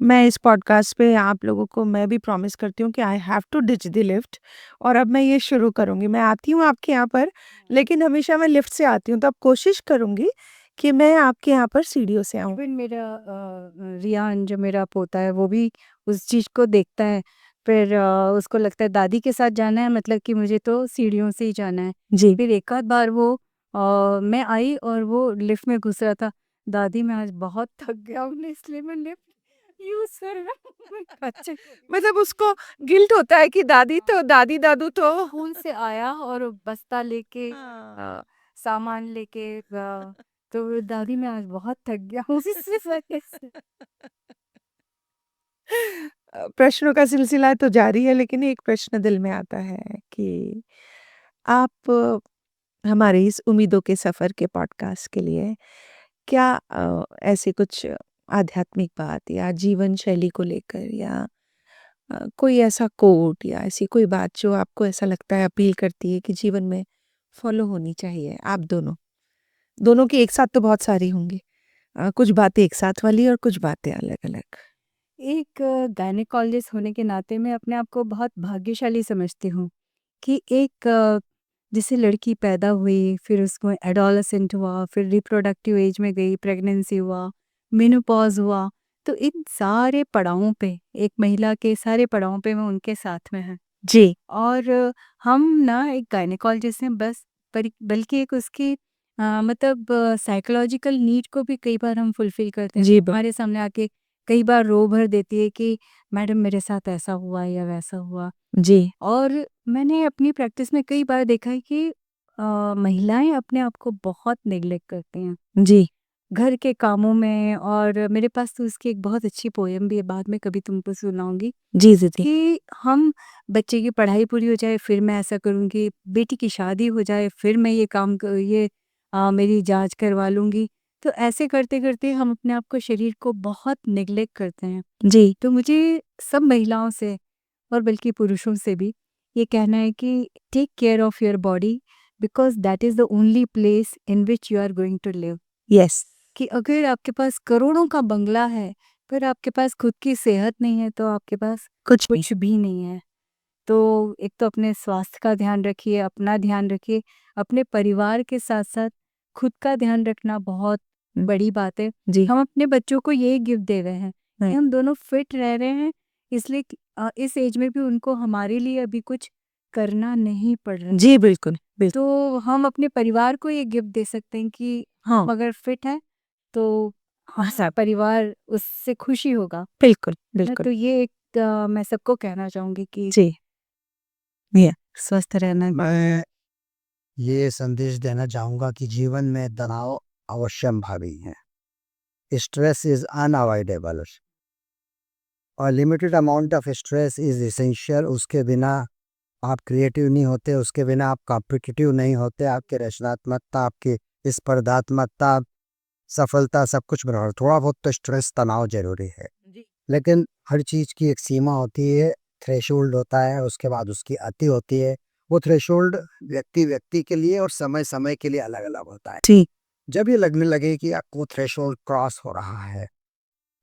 मैं इस पॉडकास्ट पे आप लोगों को मैं भी प्रॉमिस करती हूँ कि I have to ditch the lift, और अब मैं ये शुरू करूँगी। मैं आती हूँ आपके यहाँ पर, लेकिन हमेशा मैं लिफ्ट से आती हूँ, तो अब कोशिश करूँगी कि मैं आपके यहाँ पर सीढ़ियों से आऊँ। इवन मेरा रियान जो मेरा पोता है वो भी उस चीज़ को देखता है, फिर उसको लगता है दादी के साथ जाना है, मतलब कि मुझे तो सीढ़ियों से ही जाना है। जी। फिर एक आध बार वो मैं आई और वो लिफ्ट में घुस रहा था, दादी मैं आज बहुत थक गया हूँ इसलिए मैं लिफ्ट यूज कर रहा हूँ। अच्छा मतलब उसको गिल्ट होता है कि दादी दादू तो स्कूल से आया और बस्ता लेके हाँ। सामान लेके तो दादी मैं आज बहुत थक गया हूँ इस वजह से। प्रश्नों का सिलसिला तो जारी है, लेकिन एक प्रश्न दिल में आता है कि आप हमारे इस उम्मीदों के सफ़र के पॉडकास्ट के लिए क्या ऐसे कुछ आध्यात्मिक बात या जीवन शैली को लेकर, या कोई ऐसा कोट या ऐसी कोई बात जो आपको ऐसा लगता है अपील करती है कि जीवन में फॉलो होनी चाहिए? आप दोनों की एक साथ तो बहुत सारी होंगी, कुछ बातें एक साथ वाली और कुछ बातें अलग-अलग। एक गायनेकोलॉजिस्ट होने के नाते मैं अपने आप को बहुत भाग्यशाली समझती हूँ कि एक जैसे लड़की पैदा हुई, फिर उसको एडोलसेंट हुआ, फिर रिप्रोडक्टिव एज में गई, प्रेगनेंसी हुआ, मेनोपॉज हुआ, तो इन सारे पड़ावों पे एक महिला के सारे पड़ावों पे मैं उनके साथ में है। जी। और हम ना एक गायनेकोलॉजिस्ट हैं बस, बल्कि एक उसकी मतलब साइकोलॉजिकल नीड को भी कई बार हम फुलफिल करते हैं। जी, हमारे सामने आके कई बार रो भर देती है कि मैडम मेरे साथ ऐसा हुआ या वैसा हुआ। जी, और मैंने अपनी प्रैक्टिस में कई बार देखा है कि महिलाएं अपने आप को बहुत नेग्लेक्ट करती हैं जी, घर के कामों में। और मेरे पास तो उसकी एक बहुत अच्छी पोयम भी है, बाद में कभी तुमको सुनाऊंगी जी, जी, जी। कि हम बच्चे की पढ़ाई पूरी हो जाए फिर मैं ऐसा करूंगी, बेटी की शादी हो जाए फिर मैं ये मेरी जांच करवा लूंगी। तो ऐसे करते करते हम अपने आप को, शरीर को बहुत नेग्लेक्ट करते हैं। जी, तो मुझे सब महिलाओं से और बल्कि पुरुषों से भी ये कहना है कि take care of your body, because that is the only place in which you are going to live. Yes, कि अगर आपके पास करोड़ों का बंगला है पर आपके पास खुद की सेहत नहीं है तो आपके पास कुछ भी। कुछ भी नहीं है। तो एक तो अपने स्वास्थ्य का ध्यान रखिए, अपना ध्यान रखिए, अपने परिवार के साथ-साथ खुद का ध्यान रखना बहुत बड़ी बात है। जी, हम अपने बच्चों को ये गिफ्ट दे रहे हैं कि हुँ। हम दोनों फिट रह रहे हैं, इसलिए कि इस एज में भी उनको हमारे लिए अभी कुछ करना नहीं पड़ रहा है। जी, बिल्कुल, बिल्कुल। तो हम अपने परिवार को ये गिफ्ट दे सकते हैं कि हाँ, हम अगर फिट हैं तो हाँ, परिवार उससे खुशी होगा। बिल्कुल, ना बिल्कुल। तो ये एक मैं सबको कहना चाहूँगी कि जी, या स्वस्थ रहना। मैं ये संदेश देना चाहूँगा कि जीवन में तनाव अवश्यंभावी है। स्ट्रेस इज़ अनअवॉइडेबल और limited amount of stress is essential. उसके बिना आप क्रिएटिव नहीं होते, उसके बिना आप कॉम्पिटिटिव नहीं होते, आपकी रचनात्मकता, आपकी स्पर्धात्मकता, सफलता सब कुछ बराबर। थोड़ा बहुत तो स्ट्रेस तनाव ज़रूरी है, जी, लेकिन हर चीज़ की एक सीमा होती है, थ्रेशोल्ड होता है, उसके बाद उसकी अति होती है। वो थ्रेशोल्ड व्यक्ति के लिए और समय-समय के लिए अलग-अलग होता है। जी, जब ये लगने लगे कि आपको थ्रेशोल्ड क्रॉस हो रहा है,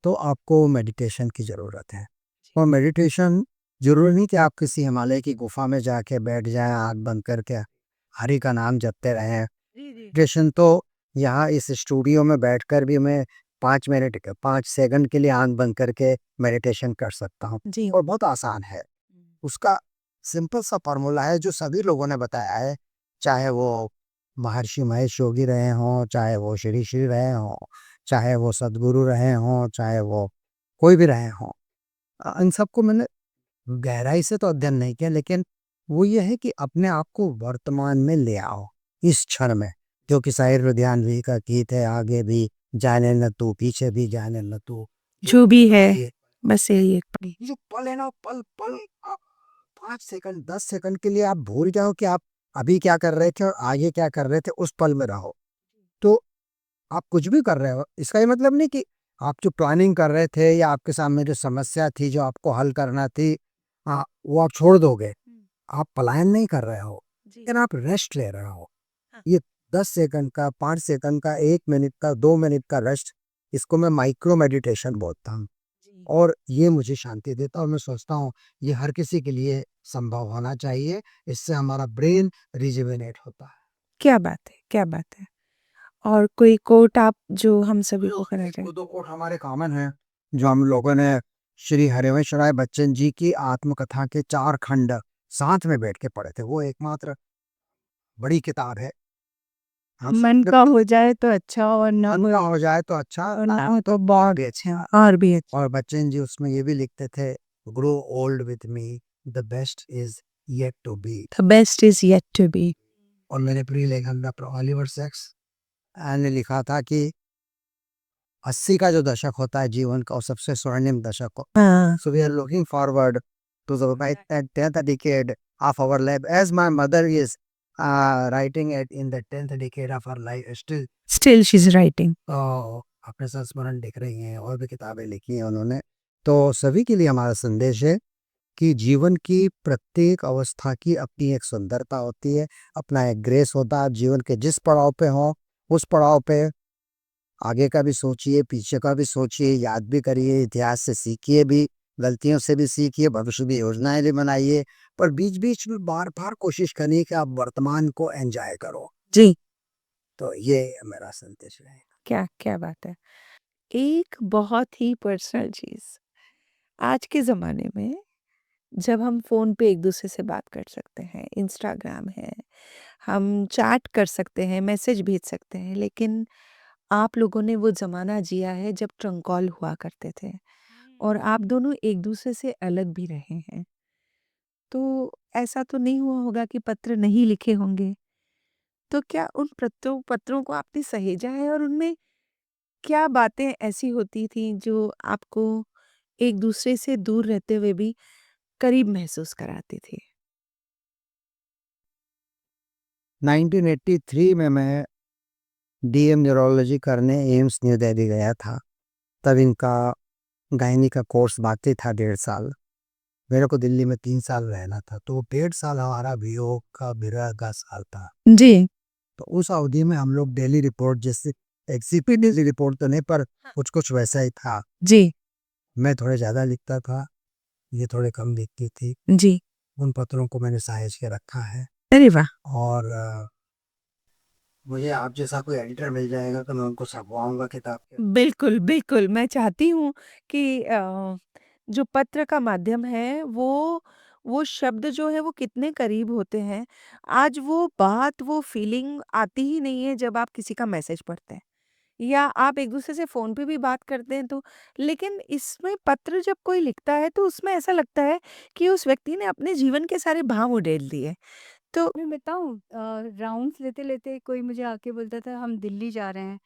तो आपको मेडिटेशन की ज़रूरत है। और मेडिटेशन ज़रूरी नहीं कि आप किसी हिमालय की गुफा में जाके बैठ जाएँ, आँख बंद करके हरि का नाम जपते रहें। जी, जी। मेडिटेशन तो यहाँ इस स्टूडियो में बैठकर भी मैं 5 सेकंड के लिए आँख बंद करके मेडिटेशन कर सकता हूँ, जी। और बहुत आसान है। उसका सिंपल सा फ़ॉर्मूला है जो सभी लोगों ने बताया है, चाहे वो महर्षि महेश योगी रहे हों, चाहे वो श्री श्री रहे हों, चाहे वो सद्गुरु रहे हों, चाहे वो कोई भी रहे हों। इन सबको मैंने गहराई से तो अध्ययन नहीं किया, लेकिन वो ये है कि अपने आप को वर्तमान में ले आओ, इस क्षण में। जो कि शायर रुधियान भी का गीत है, आगे भी जाने न तू पीछे भी जाने न तू। जो भी है ये बस यही एक पल। ये जो पल है ना, पल पल आप 5 सेकंड 10 सेकंड के लिए आप भूल जाओ कि आप अभी क्या कर रहे थे और आगे क्या कर रहे थे, उस पल में रहो। तो आप कुछ भी कर रहे हो, इसका ये मतलब नहीं कि आप जो प्लानिंग कर रहे थे या आपके सामने जो समस्या थी जो आपको हल करना थी, वो आप छोड़ दोगे। आप पलायन नहीं कर रहे हो, जी लेकिन आप रेस्ट ले रहे हो। हाँ। ये 10 सेकंड का, 5 सेकंड का, 1 मिनट का, 2 मिनट का रेस्ट, इसको मैं माइक्रो मेडिटेशन बोलता हूँ। जी और ये मुझे शांति देता है और मैं सोचता हूँ ये हर किसी के लिए संभव होना चाहिए। इससे हमारा ब्रेन रिजुवेनेट होता है। क्या बात है, क्या बात है। और कोई कोट आप जो हम सभी को कहना एक चाहें? दो कोट हमारे कॉमन है जो हम लोगों ने श्री हरिवंश राय बच्चन जी की आत्मकथा के 4 खंड साथ में बैठ के पढ़े थे। वो एकमात्र बड़ी किताब है। हम मन का हो जाए तो अच्छा और ना मन का हो जाए तो अच्छा, और ना हो तो बहुत अच्छा और भी अच्छा। और बच्चन जी उसमें ये भी लिखते थे, grow old with me, the best is yet to be. The best is yet to be. और मेरे प्रिय लेखक डॉक्टर ऑलिवर सैक्स ने लिखा था कि 80 का जो दशक होता है जीवन का, वो सबसे स्वर्णिम दशक हो। हाँ So we are looking forward to the 10th decade of our life. As my mother is writing it in the 10th decade of her life, still still she's writing. अपने संस्मरण लिख रही हैं और भी किताबें लिखी हैं उन्होंने। तो सभी के लिए हमारा संदेश है कि जीवन की प्रत्येक अवस्था की अपनी एक सुंदरता होती है, अपना एक ग्रेस होता है। जीवन के जिस पड़ाव पे हो, उस पड़ाव पे आगे का भी सोचिए, पीछे का भी सोचिए, याद भी करिए, इतिहास से सीखिए भी, गलतियों से भी सीखिए, भविष्य की योजनाएं भी बनाइए, पर बीच बीच में बार बार कोशिश करिए कि आप वर्तमान को एंजॉय करो। जी तो ये मेरा संदेश है। क्या क्या बात है। एक बहुत ही पर्सनल चीज़, आज के ज़माने में जब हम फ़ोन पे एक दूसरे से बात कर सकते हैं, इंस्टाग्राम है, हम चैट कर सकते हैं, मैसेज भेज सकते हैं, लेकिन आप लोगों ने वो ज़माना जिया है जब ट्रंक कॉल हुआ करते थे और आप दोनों एक दूसरे से अलग भी रहे हैं। तो ऐसा तो नहीं हुआ होगा कि पत्र नहीं लिखे होंगे? तो क्या उन पत्रों पत्रों को आपने सहेजा है और उनमें क्या बातें ऐसी होती थी जो आपको एक दूसरे से दूर रहते हुए भी करीब महसूस कराती थी? 1983 में मैं डीएम न्यूरोलॉजी करने एम्स न्यू दिल्ली गया था। तब इनका गायनी का कोर्स बाकी था 1.5 साल। मेरे को दिल्ली में 3 साल रहना था, तो 1.5 साल हमारा वियोग का विरह का साल था। जी। तो उस अवधि में हम लोग डेली रिपोर्ट, जैसे एग्जीक्यूटिव डेली रिपोर्ट तो नहीं, पर कुछ कुछ वैसा ही था। जी, मैं थोड़े ज़्यादा लिखता था, ये थोड़े कम लिखती थी। जी। उन पत्रों को मैंने सहेज के रखा है। अरे वाह! और मुझे आप जैसा कोई एडिटर मिल जाएगा तो मैं उनको छपवाऊंगा किताब के। बिल्कुल, बिल्कुल, मैं चाहती हूँ कि जो पत्र का माध्यम है वो शब्द जो है वो कितने करीब होते हैं। आज वो बात, वो फीलिंग आती ही नहीं है जब आप किसी का मैसेज पढ़ते हैं या आप एक-दूसरे से फ़ोन पे भी बात करते हैं तो लेकिन इसमें पत्र जब कोई लिखता है तो उसमें ऐसा लगता है कि उस व्यक्ति ने अपने जीवन के सारे भाव उड़ेल दिए। तो मैं बताऊँ राउंड्स लेते-लेते कोई मुझे आके बोलता था हम दिल्ली जा रहे हैं,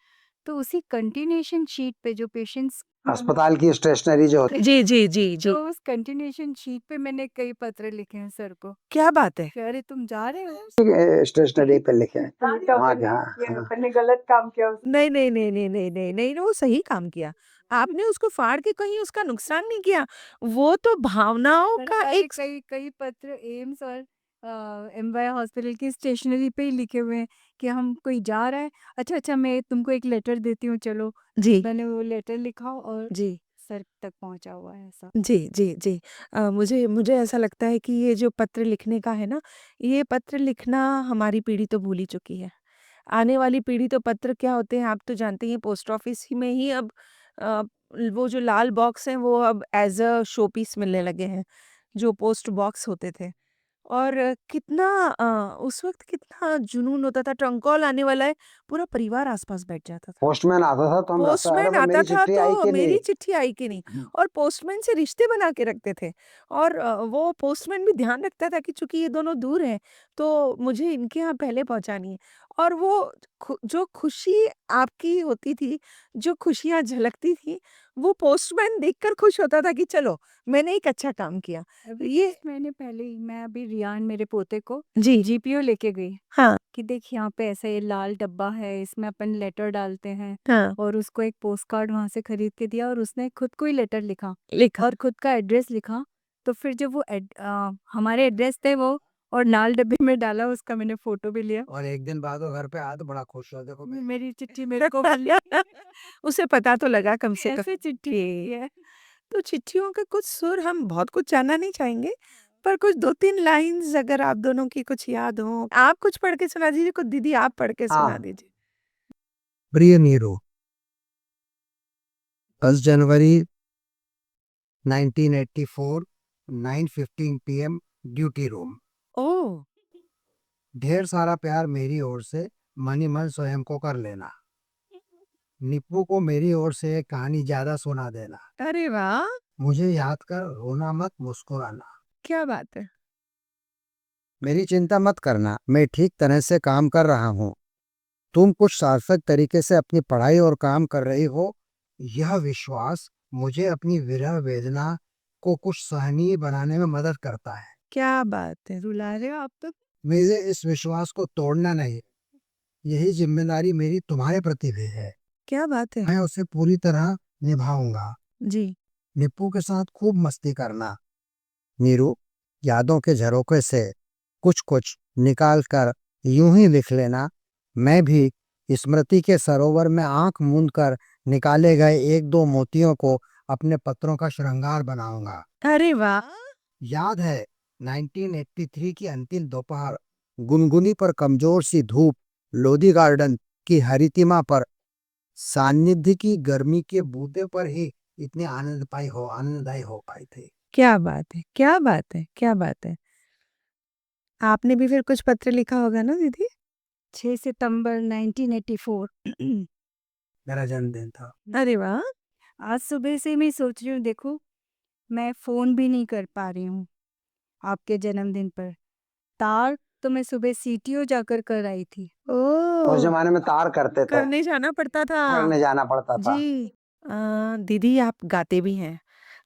तो उसी कंटिन्यूएशन शीट पे जो पेशेंट्स अस्पताल की स्टेशनरी जो होती जी, जी, जी, जी। तो उस कंटिन्यूएशन शीट पे मैंने कई पत्र लिखे हैं सर को क्या बात है! कि अरे तुम जा रहे हो? है, स्टेशनरी पे लिखे हैं। वहाँ के, हाँ, हाँ। मैंने गलत काम किया उस नहीं, नहीं, नहीं, नहीं, नहीं, नहीं, नहीं, वो सही काम किया। आपने उसको फाड़ के कहीं उसका नुकसान नहीं किया। वो तो भावनाओं मैंने का कहा अरे एक कई कई पत्र एम्स और एमवाय हॉस्पिटल की स्टेशनरी पे ही लिखे हुए हैं कि हम कोई जा रहा है, अच्छा, अच्छा मैं तुमको एक लेटर देती हूँ चलो। जी, मैंने वो लेटर लिखा और जी, सर तक पहुँचा हुआ है ऐसा। जी, जी, जी। मुझे मुझे ऐसा लगता है कि ये जो पत्र लिखने का है ना, ये पत्र लिखना हमारी पीढ़ी तो भूल ही चुकी है। आने वाली पीढ़ी तो पत्र क्या होते हैं आप तो जानते ही हैं पोस्ट ऑफिस ही में ही अब अ, वो जो लाल बॉक्स हैं वो अब एज़ अ शो पीस मिलने लगे हैं, जो पोस्ट बॉक्स होते थे। और कितना उस वक़्त कितना जुनून होता था, ट्रंक कॉल आने वाला है, पूरा परिवार आस-पास बैठ जाता था। पोस्टमैन आता था तो हम रास्ता, अरे पोस्टमैन भाई आता मेरी था चिट्ठी आई तो कि मेरी नहीं। चिट्ठी आई कि नहीं, और पोस्टमैन से रिश्ते बना के रखते थे। और वो पोस्टमैन भी ध्यान रखता था कि चूँकि ये दोनों दूर हैं, तो मुझे इनके यहाँ पहले पहुँचानी है। और वो जो खुशी आपकी होती थी, जो खुशियाँ झलकती थी, वो पोस्टमैन देखकर खुश होता था कि चलो, मैंने एक अच्छा काम किया। अभी ये कुछ महीने पहले ही मैं अभी रियान मेरे पोते को जी, जीपीओ लेके गई हाँ, कि देख यहाँ पे ऐसा ये लाल डब्बा है, इसमें अपन लेटर डालते हैं। हाँ, और उसको एक पोस्ट कार्ड वहाँ से खरीद के दिया और उसने खुद को ही लेटर लिखा लिखा। और खुद का एड्रेस लिखा। तो फिर जब वो हमारे एड्रेस थे वो और लाल डब्बे में डाला, उसका मैंने फोटो भी लिया। और एक दिन बाद वो घर पे आया तो बड़ा खुश हुआ, देखो मेरी चिट्ठी मेरे को मिली। उसे पता तो लगा कम से कम ऐसे चिट्ठी कि है। तो चिट्ठियों के कुछ सुर हम बहुत कुछ जानना नहीं चाहेंगे, पर कुछ 2-3 लाइन्स अगर आप दोनों की कुछ याद हो, आप कुछ पढ़ के सुना दीजिए, कुछ दीदी आप पढ़ के सुना हाँ। दीजिए। प्रिय नीरू, 10 जनवरी 1984, 9:15 PM, ड्यूटी रूम। ओह! ढेर सारा प्यार मेरी ओर से, मनी मन स्वयं को कर लेना। निप्पू को मेरी ओर से एक कहानी ज्यादा सुना देना। अरे वाह! मुझे याद कर रोना मत, मुस्कुराना। क्या बात है। मेरी चिंता मत करना, मैं ठीक तरह से काम कर रहा हूँ। तुम कुछ सार्थक तरीके से अपनी पढ़ाई और काम कर रही हो, यह विश्वास मुझे अपनी विरह वेदना को कुछ सहनीय बनाने में मदद करता है। क्या बात है, रुला रहे हो आप तो। मुझे इस विश्वास को तोड़ना नहीं, यही जिम्मेदारी मेरी तुम्हारे प्रति भी है। क्या बात है। मैं उसे पूरी तरह निभाऊंगा। जी, निप्पू के साथ खूब मस्ती करना। नीरू, यादों के झरोखे से कुछ कुछ निकाल कर यूं ही लिख लेना। मैं भी स्मृति के सरोवर में आंख मूंद कर निकाले गए एक दो मोतियों को अपने पत्रों का श्रृंगार बनाऊंगा। अरे वाह! याद है 1983 की अंतिम दोपहर, गुनगुनी पर कमजोर सी धूप, लोधी गार्डन की हरितिमा पर सानिध्य की गर्मी के बूते पर ही इतने आनंददायी हो पाई थी। क्या बात है, क्या बात है, क्या बात है। आपने भी फिर कुछ पत्र लिखा होगा ना दीदी? 6 सितंबर 1984। मेरा जन्मदिन था। अरे वाह! आज सुबह से मैं सोच रही हूँ, देखो मैं फ़ोन भी नहीं कर पा रही हूँ आपके जन्मदिन पर। तार तो मैं सुबह सीटीओ जाकर कर आई थी। ओह! उस जमाने में तार करते थे, करने जाना पड़ता था। करने जाना पड़ता था। जी। दीदी आप गाते भी हैं।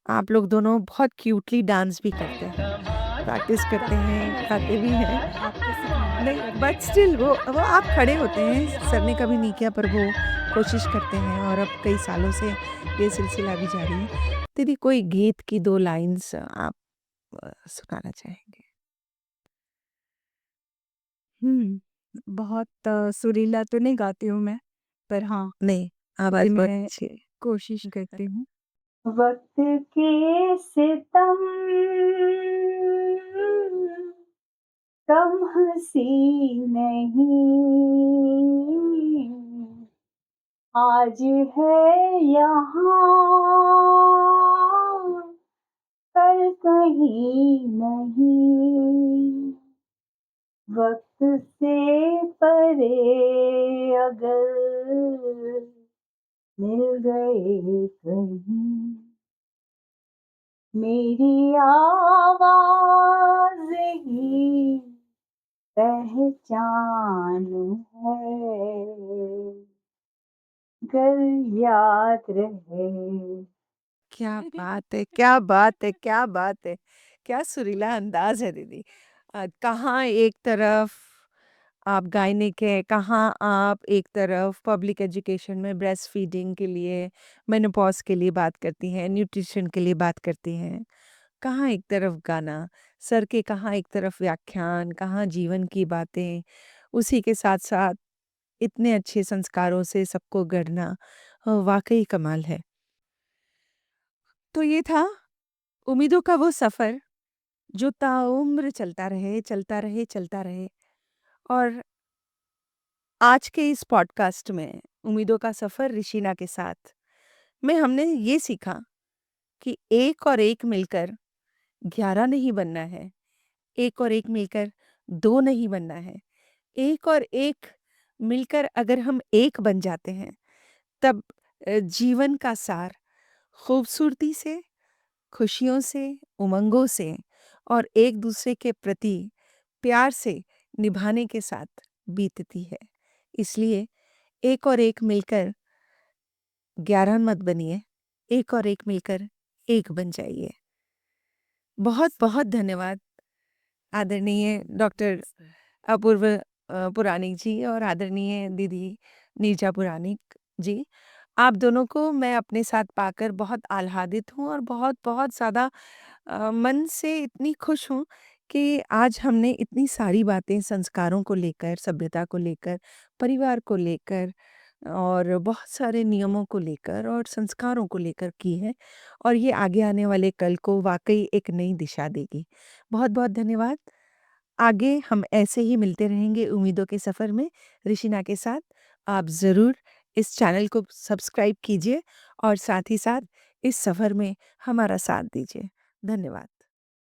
आप लोग दोनों बहुत क्यूटली डांस भी करते हैं। प्रैक्टिस करते हैं, गाते भी हैं। आपको सिखाना नहीं, पड़ता बट स्टिल वो आप खड़े होते हैं, सर ने कभी नहीं किया पर वो कोशिश करते हैं और अब कई सालों से ये सिलसिला भी जारी है। दीदी कोई गीत की 2 लाइन्स आप सुनाना चाहेंगे? बहुत सुरीला तो नहीं गाती हूँ मैं, पर हाँ, नहीं, आवाज़ बहुत मैं अच्छी है। कोशिश करती हूँ। वक्त के सितम कम हंसी नहीं, आज है यहाँ कल कहीं नहीं। वक्त से परे अगर मिल गए कहीं, मेरी आवाज ही पहचान है, गर याद रहे। क्या बात है! क्या बात है! क्या बात है! क्या सुरीला अंदाज़ है दीदी। कहाँ एक तरफ आप गायनिक हैं, कहाँ आप एक तरफ पब्लिक एजुकेशन में ब्रेस्ट फीडिंग के लिए, मेनोपॉज़ के लिए बात करती हैं, न्यूट्रिशन के लिए बात करती हैं। कहाँ एक तरफ गाना, सर के कहाँ एक तरफ व्याख्यान, कहाँ जीवन की बातें, उसी के साथ-साथ इतने अच्छे संस्कारों से सबको गढ़ना वाक़ई कमाल है। तो ये था उम्मीदों का वो सफ़र जो ताउम्र चलता रहे, चलता रहे, चलता रहे। और आज के इस पॉडकास्ट में उम्मीदों का सफ़र ऋषिना के साथ में हमने ये सीखा कि 1 और 1 मिलकर 11 नहीं बनना है, एक और एक मिलकर 2 नहीं बनना है। एक और एक मिलकर अगर हम एक बन जाते हैं, तब जीवन का सार खूबसूरती से, खुशियों से, उमंगों से और एक-दूसरे के प्रति प्यार से निभाने के साथ बीतती है। इसलिए एक और एक मिलकर 11 मत बनिए, एक और एक मिलकर एक बन जाइए। बहुत-बहुत धन्यवाद आदरणीय डॉक्टर अपूर्व पुराणिक जी और आदरणीय दीदी नीरजा पुराणिक जी। आप दोनों को मैं अपने साथ पाकर बहुत आह्लादित हूँ और बहुत-बहुत ज़्यादा मन से इतनी खुश हूँ कि आज हमने इतनी सारी बातें संस्कारों को लेकर, सभ्यता को लेकर, परिवार को लेकर और बहुत सारे नियमों को लेकर और संस्कारों को लेकर की है और ये आगे आने वाले कल को वाक़ई एक नई दिशा देगी। बहुत-बहुत धन्यवाद। आगे हम ऐसे ही मिलते रहेंगे उम्मीदों के सफ़र में ऋषिना के साथ। आप ज़रूर इस चैनल को सब्सक्राइब कीजिए और साथ ही साथ इस सफ़र में हमारा साथ दीजिए। धन्यवाद।